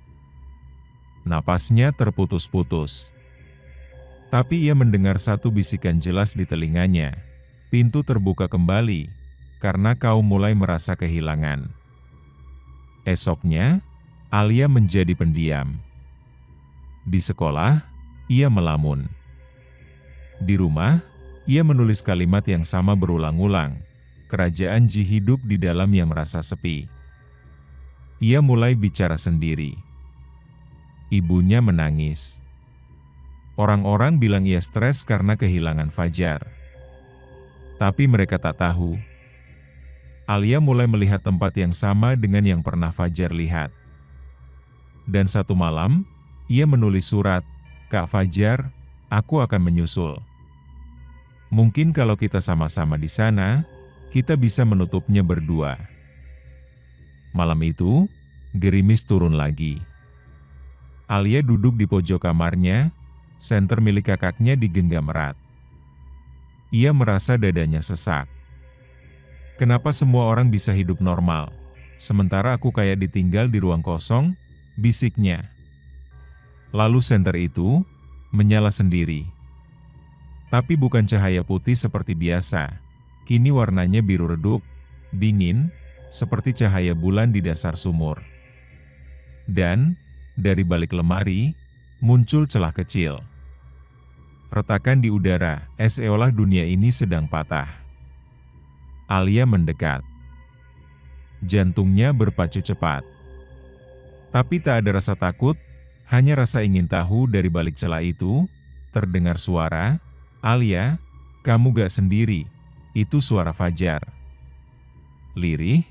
Napasnya terputus-putus. Tapi ia mendengar satu bisikan jelas di telinganya. Pintu terbuka kembali, karena kau mulai merasa kehilangan. Esoknya, Alia menjadi pendiam. Di sekolah, ia melamun. Di rumah, ia menulis kalimat yang sama berulang-ulang. Kerajaan Ji hidup di dalam yang merasa sepi. Ia mulai bicara sendiri. Ibunya menangis. Orang-orang bilang ia stres karena kehilangan Fajar. Tapi mereka tak tahu. Alia mulai melihat tempat yang sama dengan yang pernah Fajar lihat. Dan satu malam, ia menulis surat, "Kak Fajar, aku akan menyusul. Mungkin kalau kita sama-sama di sana, kita bisa menutupnya berdua." Malam itu, gerimis turun lagi. Alia duduk di pojok kamarnya, senter milik kakaknya digenggam erat. Ia merasa dadanya sesak. Kenapa semua orang bisa hidup normal, sementara aku kayak ditinggal di ruang kosong, bisiknya. Lalu senter itu menyala sendiri. Tapi bukan cahaya putih seperti biasa. Kini warnanya biru redup, dingin, seperti cahaya bulan di dasar sumur. Dan, dari balik lemari, muncul celah kecil. Retakan di udara, seolah dunia ini sedang patah. Alia mendekat. Jantungnya berpacu cepat. Tapi tak ada rasa takut, hanya rasa ingin tahu. Dari balik celah itu, terdengar suara, "Alia, kamu gak sendiri, itu suara Fajar." Lirih,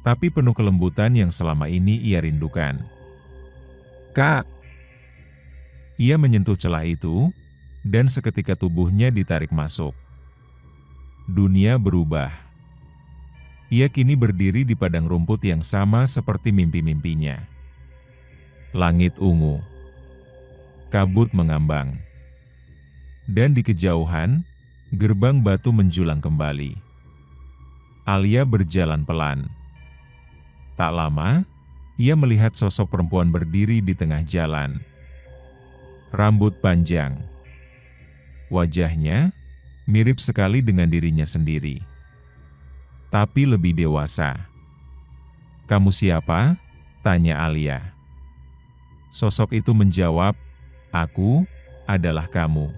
tapi penuh kelembutan yang selama ini ia rindukan. "Kak!" Ia menyentuh celah itu, dan seketika tubuhnya ditarik masuk. Dunia berubah. Ia kini berdiri di padang rumput yang sama seperti mimpi-mimpinya. Langit ungu. Kabut mengambang. Dan di kejauhan, gerbang batu menjulang kembali. Alia berjalan pelan. Tak lama, ia melihat sosok perempuan berdiri di tengah jalan. Rambut panjang. Wajahnya mirip sekali dengan dirinya sendiri, tapi lebih dewasa. "Kamu siapa?" tanya Alia. Sosok itu menjawab, "Aku adalah kamu.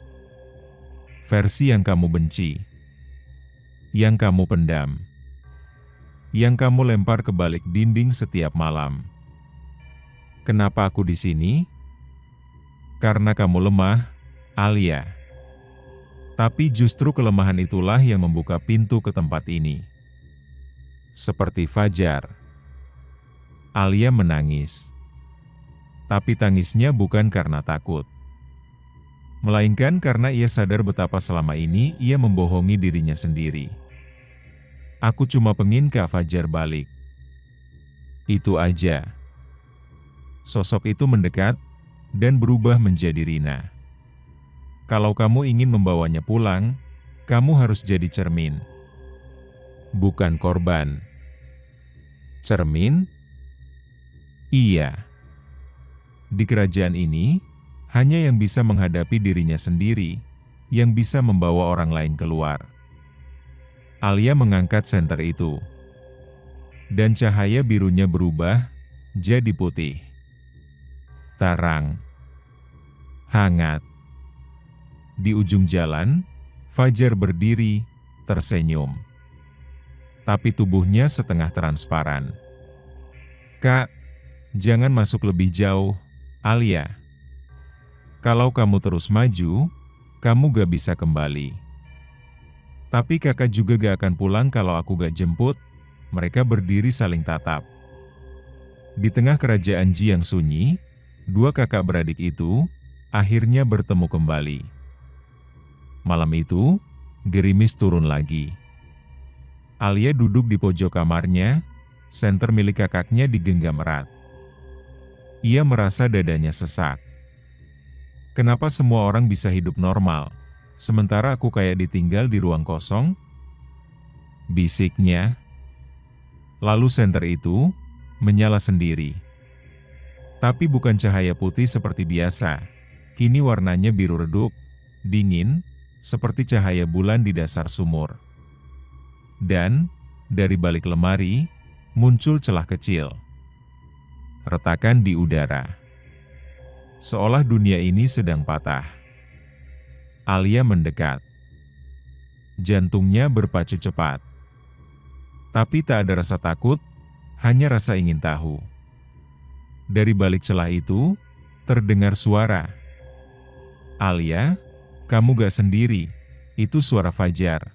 Versi yang kamu benci, yang kamu pendam, yang kamu lempar ke balik dinding setiap malam. Kenapa aku di sini? Karena kamu lemah, Alia. Tapi justru kelemahan itulah yang membuka pintu ke tempat ini." Seperti Fajar, Alia menangis. Tapi tangisnya bukan karena takut, melainkan karena ia sadar betapa selama ini ia membohongi dirinya sendiri. "Aku cuma pengen Kak Fajar balik. Itu aja." Sosok itu mendekat dan berubah menjadi Rina. "Kalau kamu ingin membawanya pulang, kamu harus jadi cermin, bukan korban." Cermin? Iya. Di kerajaan ini, hanya yang bisa menghadapi dirinya sendiri, yang bisa membawa orang lain keluar. Alia mengangkat senter itu, dan cahaya birunya berubah jadi putih. Terang, hangat. Di ujung jalan, Fajar berdiri, tersenyum. Tapi tubuhnya setengah transparan. "Kak, jangan masuk lebih jauh, Alia. Kalau kamu terus maju, kamu gak bisa kembali. Tapi kakak juga gak akan pulang kalau aku gak jemput." Mereka berdiri saling tatap. Di tengah kerajaan Ji yang sunyi, dua kakak beradik itu akhirnya bertemu kembali. Malam itu, gerimis turun lagi. Alia duduk di pojok kamarnya, senter milik kakaknya digenggam erat. Ia merasa dadanya sesak. "Kenapa semua orang bisa hidup normal, sementara aku kayak ditinggal di ruang kosong?" bisiknya. Lalu senter itu menyala sendiri. Tapi bukan cahaya putih seperti biasa. Kini warnanya biru redup, dingin, seperti cahaya bulan di dasar sumur. Dan, dari balik lemari, muncul celah kecil. Retakan di udara. Seolah dunia ini sedang patah. Alia mendekat. Jantungnya berpacu cepat. Tapi tak ada rasa takut, hanya rasa ingin tahu. Dari balik celah itu, terdengar suara. "Alia, kamu gak sendiri, itu suara Fajar."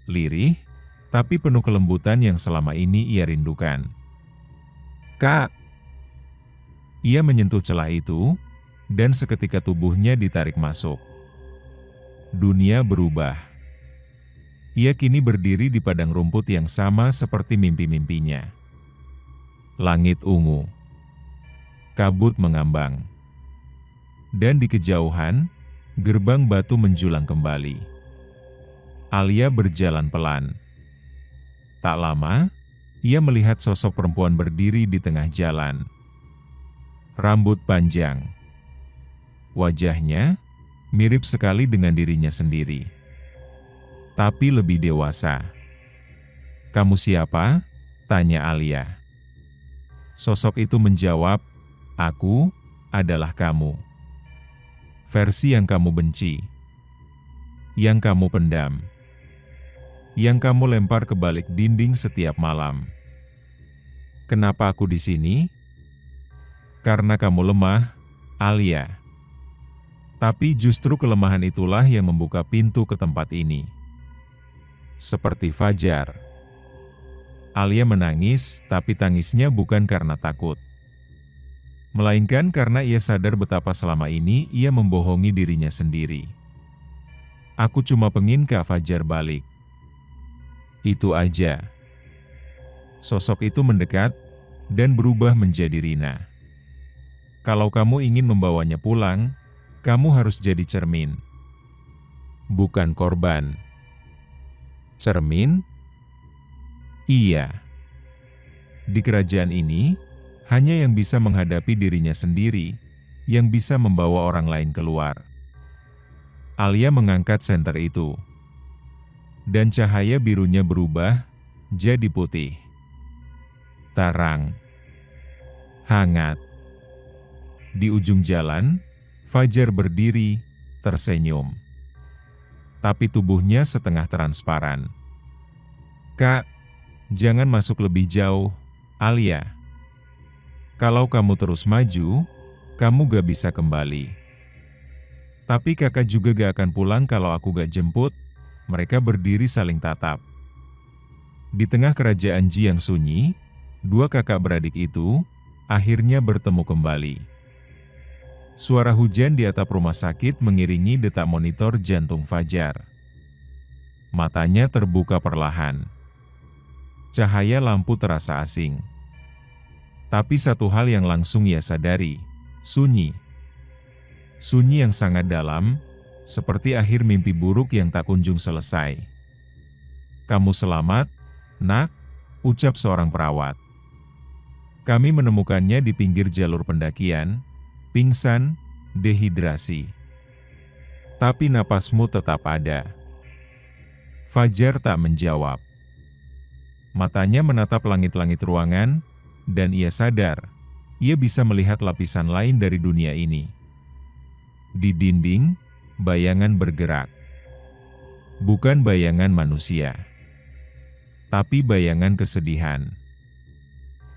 Lirih, tapi penuh kelembutan yang selama ini ia rindukan. "Kak!" Ia menyentuh celah itu, dan seketika tubuhnya ditarik masuk. Dunia berubah. Ia kini berdiri di padang rumput yang sama seperti mimpi-mimpinya. Langit ungu. Kabut mengambang. Dan di kejauhan, gerbang batu menjulang kembali. Alia berjalan pelan. Tak lama, ia melihat sosok perempuan berdiri di tengah jalan. Rambut panjang. Wajahnya mirip sekali dengan dirinya sendiri, tapi lebih dewasa. "Kamu siapa?" tanya Alia. Sosok itu menjawab, "Aku adalah kamu. Versi yang kamu benci, yang kamu pendam, yang kamu lempar ke balik dinding setiap malam. Kenapa aku di sini? Karena kamu lemah, Alia. Tapi justru kelemahan itulah yang membuka pintu ke tempat ini." Seperti Fajar. Alia menangis, tapi tangisnya bukan karena takut, melainkan karena ia sadar betapa selama ini ia membohongi dirinya sendiri. "Aku cuma pengen Kak Fajar balik. Itu aja." Sosok itu mendekat dan berubah menjadi Rina. "Kalau kamu ingin membawanya pulang, kamu harus jadi cermin, bukan korban. Cermin? Iya. Di kerajaan ini, hanya yang bisa menghadapi dirinya sendiri, yang bisa membawa orang lain keluar. Alia mengangkat senter itu. Dan cahaya birunya berubah, jadi putih. Terang. Hangat. Di ujung jalan, Fajar berdiri, tersenyum. Tapi tubuhnya setengah transparan. Kak, jangan masuk lebih jauh, Alia. Kalau kamu terus maju, kamu gak bisa kembali. Tapi kakak juga gak akan pulang kalau aku gak jemput. Mereka berdiri saling tatap. Di tengah kerajaan Ji yang sunyi, dua kakak beradik itu akhirnya bertemu kembali. Suara hujan di atap rumah sakit mengiringi detak monitor jantung Fajar. Matanya terbuka perlahan. Cahaya lampu terasa asing. Tapi satu hal yang langsung ia sadari, sunyi. Sunyi yang sangat dalam, seperti akhir mimpi buruk yang tak kunjung selesai. Kamu selamat, nak, ucap seorang perawat. Kami menemukannya di pinggir jalur pendakian, pingsan, dehidrasi. Tapi napasmu tetap ada. Fajar tak menjawab. Matanya menatap langit-langit ruangan, dan ia sadar, ia bisa melihat lapisan lain dari dunia ini. Di dinding, bayangan bergerak. Bukan bayangan manusia, tapi bayangan kesedihan.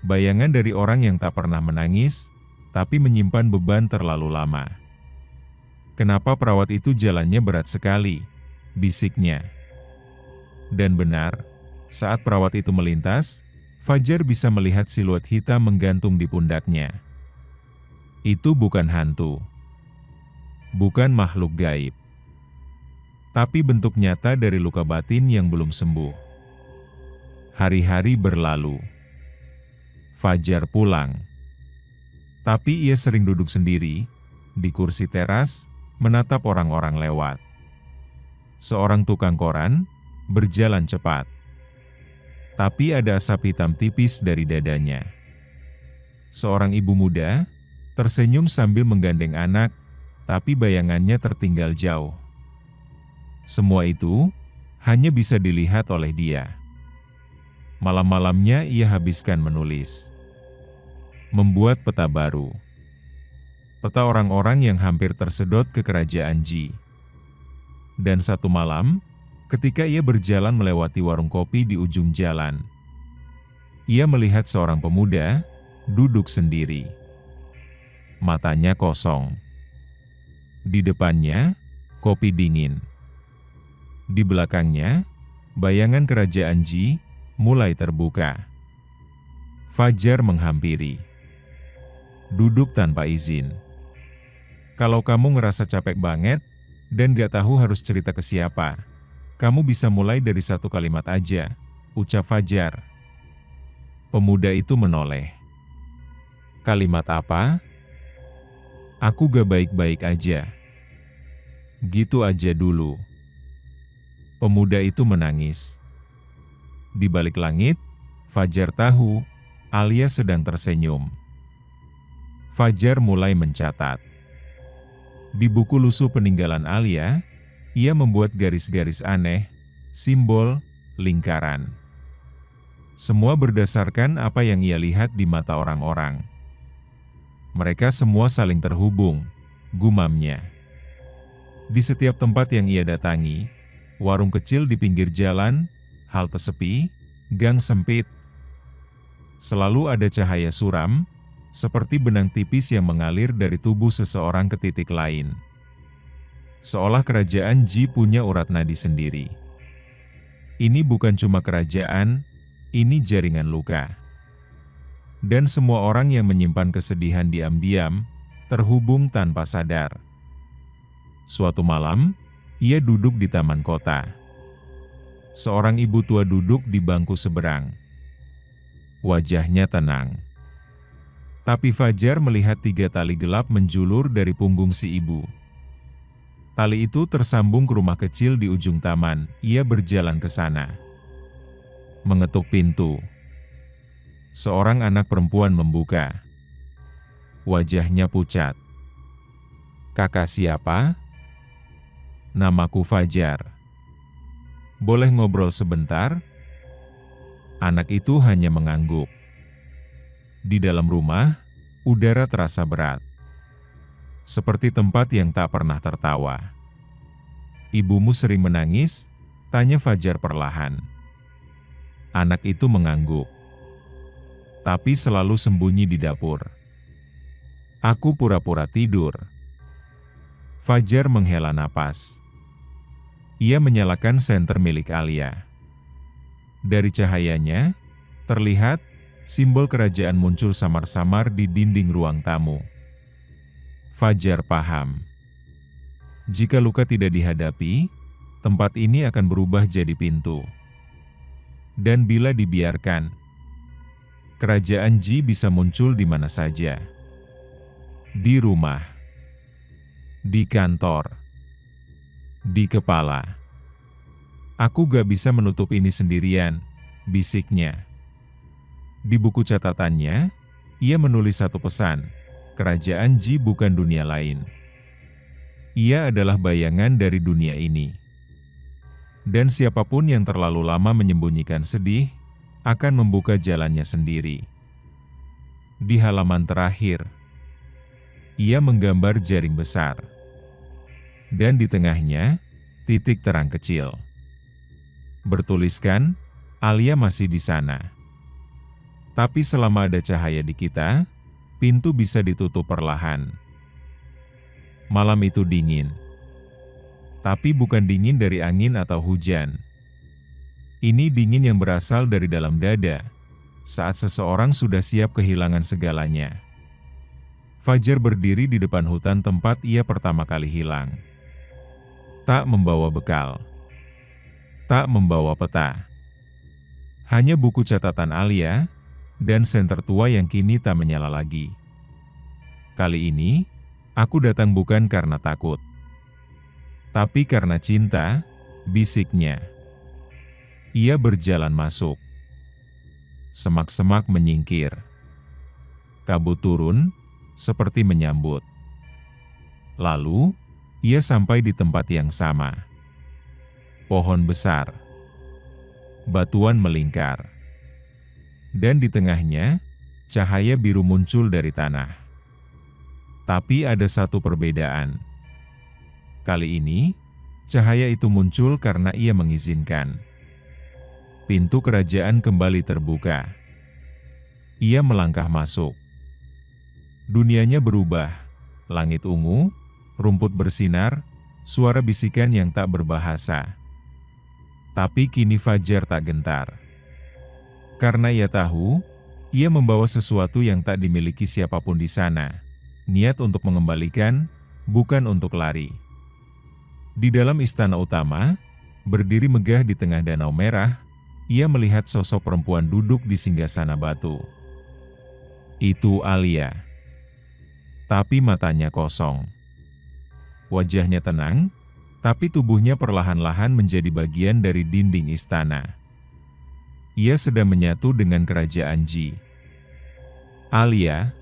Bayangan dari orang yang tak pernah menangis, tapi menyimpan beban terlalu lama. Kenapa perawat itu jalannya berat sekali? Bisiknya. Dan benar, saat perawat itu melintas, Fajar bisa melihat siluet hitam menggantung di pundaknya. Itu bukan hantu. Bukan makhluk gaib. Tapi bentuk nyata dari luka batin yang belum sembuh. Hari-hari berlalu. Fajar pulang. Tapi ia sering duduk sendiri, di kursi teras, menatap orang-orang lewat. Seorang tukang koran, berjalan cepat. Tapi ada asap hitam tipis dari dadanya. Seorang ibu muda, tersenyum sambil menggandeng anak, tapi bayangannya tertinggal jauh. Semua itu, hanya bisa dilihat oleh dia. Malam-malamnya ia habiskan menulis. Membuat peta baru. Peta orang-orang yang hampir tersedot ke kerajaan Ji. Dan satu malam, ketika ia berjalan melewati warung kopi di ujung jalan, ia melihat seorang pemuda duduk sendiri. Matanya kosong. Di depannya, kopi dingin. Di belakangnya, bayangan kerajaan Ji mulai terbuka. Fajar menghampiri. Duduk tanpa izin. Kalau kamu ngerasa capek banget, dan gak tahu harus cerita ke siapa, kamu bisa mulai dari satu kalimat aja, ucap Fajar. Pemuda itu menoleh. Kalimat apa? Aku gak baik-baik aja. Gitu aja dulu. Pemuda itu menangis. Di balik langit, Fajar tahu, Alia sedang tersenyum. Fajar mulai mencatat. Di buku lusuh peninggalan Alia, ia membuat garis-garis aneh, simbol, lingkaran. Semua berdasarkan apa yang ia lihat di mata orang-orang. Mereka semua saling terhubung, gumamnya. Di setiap tempat yang ia datangi, warung kecil di pinggir jalan, halte sepi, gang sempit, selalu ada cahaya suram, seperti benang tipis yang mengalir dari tubuh seseorang ke titik lain. Seolah kerajaan Ji punya urat nadi sendiri. Ini bukan cuma kerajaan, ini jaringan luka. Dan semua orang yang menyimpan kesedihan diam-diam, terhubung tanpa sadar. Suatu malam, ia duduk di taman kota. Seorang ibu tua duduk di bangku seberang. Wajahnya tenang. Tapi Fajar melihat 3 tali gelap menjulur dari punggung si ibu. Tali itu tersambung ke rumah kecil di ujung taman. Ia berjalan ke sana. Mengetuk pintu. Seorang anak perempuan membuka. Wajahnya pucat. "Kakak siapa?" "Namaku Fajar. Boleh ngobrol sebentar?" Anak itu hanya mengangguk. Di dalam rumah, udara terasa berat. Seperti tempat yang tak pernah tertawa. "Ibumu sering menangis?" tanya Fajar perlahan. Anak itu mengangguk. "Tapi selalu sembunyi di dapur. Aku pura-pura tidur." Fajar menghela napas. Ia menyalakan senter milik Alia. Dari cahayanya, terlihat simbol kerajaan muncul samar-samar di dinding ruang tamu. Fajar paham. Jika luka tidak dihadapi, tempat ini akan berubah jadi pintu. Dan bila dibiarkan, kerajaan Ji bisa muncul di mana saja. Di rumah, di kantor, di kepala. "Aku gak bisa menutup ini sendirian," bisiknya. Di buku catatannya, ia menulis satu pesan. Kerajaan Ji bukan dunia lain. Ia adalah bayangan dari dunia ini. Dan siapapun yang terlalu lama menyembunyikan sedih, akan membuka jalannya sendiri. Di halaman terakhir, ia menggambar jaring besar. Dan di tengahnya, titik terang kecil. Bertuliskan, "Alia masih di sana." Tapi selama ada cahaya di kita, pintu bisa ditutup perlahan. Malam itu dingin. Tapi bukan dingin dari angin atau hujan. Ini dingin yang berasal dari dalam dada, saat seseorang sudah siap kehilangan segalanya. Fajar berdiri di depan hutan tempat ia pertama kali hilang. Tak membawa bekal. Tak membawa peta. Hanya buku catatan Alia, dan senter tua yang kini tak menyala lagi. "Kali ini, aku datang bukan karena takut, tapi karena cinta," bisiknya. Ia berjalan masuk. Semak-semak menyingkir. Kabut turun, seperti menyambut. Lalu, ia sampai di tempat yang sama. Pohon besar. Batuan melingkar. Dan di tengahnya, cahaya biru muncul dari tanah. Tapi ada satu perbedaan. Kali ini, cahaya itu muncul karena ia mengizinkan. Pintu kerajaan kembali terbuka. Ia melangkah masuk. Dunianya berubah. Langit ungu, rumput bersinar, suara bisikan yang tak berbahasa. Tapi kini Fajar tak gentar. Karena ia tahu, ia membawa sesuatu yang tak dimiliki siapapun di sana. Niat untuk mengembalikan, bukan untuk lari. Di dalam istana utama, berdiri megah di tengah danau merah, ia melihat sosok perempuan duduk di singgasana batu. Itu Alia. Tapi matanya kosong. Wajahnya tenang, tapi tubuhnya perlahan-lahan menjadi bagian dari dinding istana. Ia sedang menyatu dengan kerajaan Ji. "Alia?"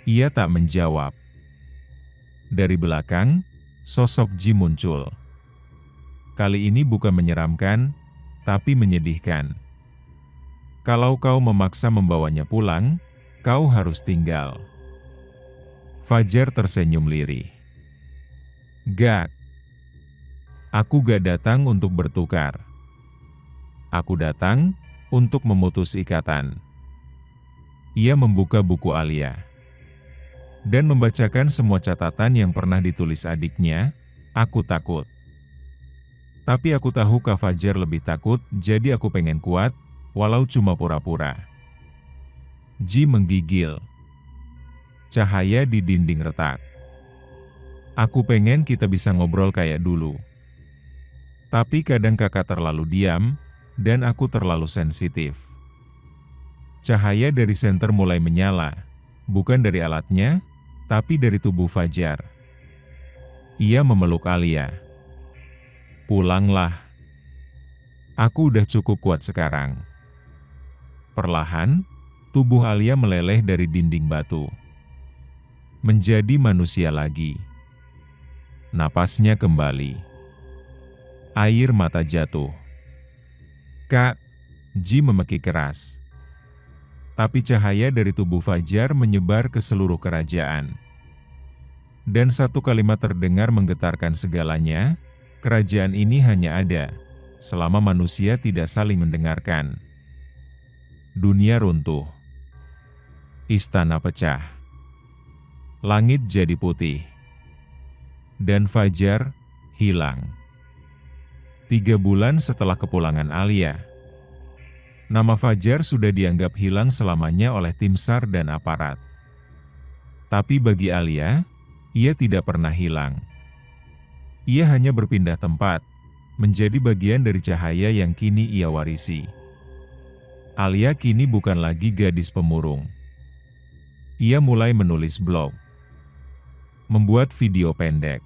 Ia tak menjawab. Dari belakang, sosok Ji muncul. Kali ini bukan menyeramkan, tapi menyedihkan. "Kalau kau memaksa membawanya pulang, kau harus tinggal." Fajar tersenyum lirih. "Gak. Aku gak datang untuk bertukar. Aku datang untuk memutus ikatan." Ia membuka buku Alia dan membacakan semua catatan yang pernah ditulis adiknya. "Aku takut. Tapi aku tahu Kak Fajar lebih takut, jadi aku pengen kuat, walau cuma pura-pura." Ji menggigil. Cahaya di dinding retak. "Aku pengen kita bisa ngobrol kayak dulu. Tapi kadang kakak terlalu diam, dan aku terlalu sensitif." Cahaya dari senter mulai menyala, bukan dari alatnya, tapi dari tubuh Fajar. Ia memeluk Alia. "Pulanglah. Aku udah cukup kuat sekarang." Perlahan, tubuh Alia meleleh dari dinding batu. Menjadi manusia lagi. Napasnya kembali. Air mata jatuh. "Kak," Ji memekik keras. Tapi cahaya dari tubuh Fajar menyebar ke seluruh kerajaan. Dan satu kalimat terdengar menggetarkan segalanya, kerajaan ini hanya ada selama manusia tidak saling mendengarkan. Dunia runtuh. Istana pecah. Langit jadi putih. Dan Fajar hilang. 3 bulan setelah kepulangan Alia, nama Fajar sudah dianggap hilang selamanya oleh tim SAR dan aparat. Tapi bagi Alia, ia tidak pernah hilang. Ia hanya berpindah tempat, menjadi bagian dari cahaya yang kini ia warisi. Alia kini bukan lagi gadis pemurung. Ia mulai menulis blog, membuat video pendek.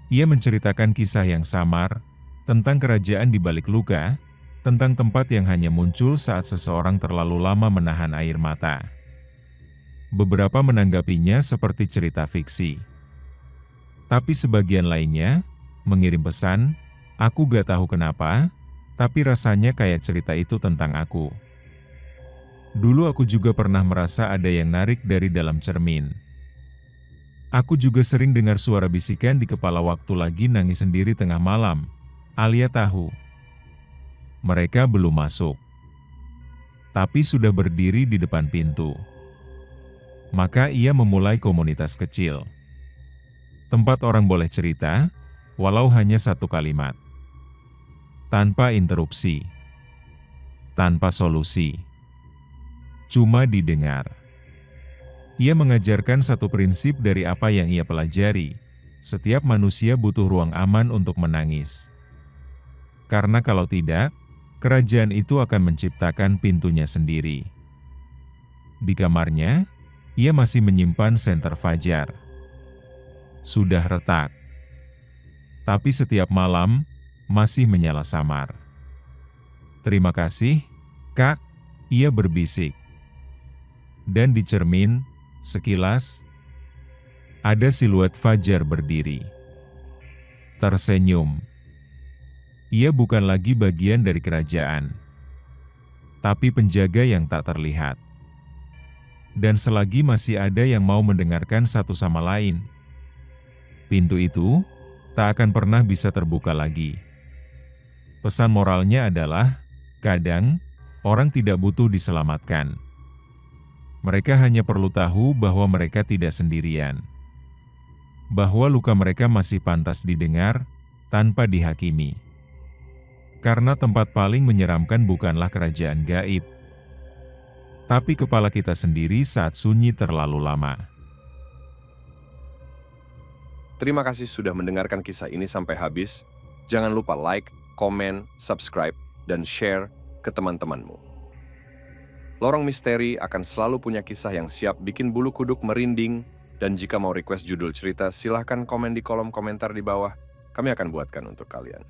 Ia menceritakan kisah yang samar, tentang kerajaan di balik luka, tentang tempat yang hanya muncul saat seseorang terlalu lama menahan air mata. Beberapa menanggapinya seperti cerita fiksi. Tapi sebagian lainnya mengirim pesan, "Aku gak tahu kenapa, tapi rasanya kayak cerita itu tentang aku. Dulu aku juga pernah merasa ada yang narik dari dalam cermin. Aku juga sering dengar suara bisikan di kepala waktu lagi nangis sendiri tengah malam." Alia tahu. Mereka belum masuk. Tapi sudah berdiri di depan pintu. Maka ia memulai komunitas kecil. Tempat orang boleh cerita, walau hanya 1 kalimat. Tanpa interupsi. Tanpa solusi. Cuma didengar. Ia mengajarkan satu prinsip dari apa yang ia pelajari. Setiap manusia butuh ruang aman untuk menangis. Karena kalau tidak, kerajaan itu akan menciptakan pintunya sendiri. Di kamarnya, ia masih menyimpan senter Fajar. Sudah retak. Tapi setiap malam, masih menyala samar. "Terima kasih, Kak," ia berbisik. Dan di cermin, sekilas, ada siluet Fajar berdiri. Tersenyum. Ia bukan lagi bagian dari kerajaan, tapi penjaga yang tak terlihat. Dan selagi masih ada yang mau mendengarkan satu sama lain, pintu itu tak akan pernah bisa terbuka lagi. Pesan moralnya adalah, kadang orang tidak butuh diselamatkan. Mereka hanya perlu tahu bahwa mereka tidak sendirian. Bahwa luka mereka masih pantas didengar, tanpa dihakimi. Karena tempat paling menyeramkan bukanlah kerajaan gaib, tapi kepala kita sendiri saat sunyi terlalu lama. Terima kasih sudah mendengarkan kisah ini sampai habis. Jangan lupa like, komen, subscribe, dan share ke teman-temanmu. Lorong Misteri akan selalu punya kisah yang siap bikin bulu kuduk merinding, dan jika mau request judul cerita, silahkan komen di kolom komentar di bawah. Kami akan buatkan untuk kalian.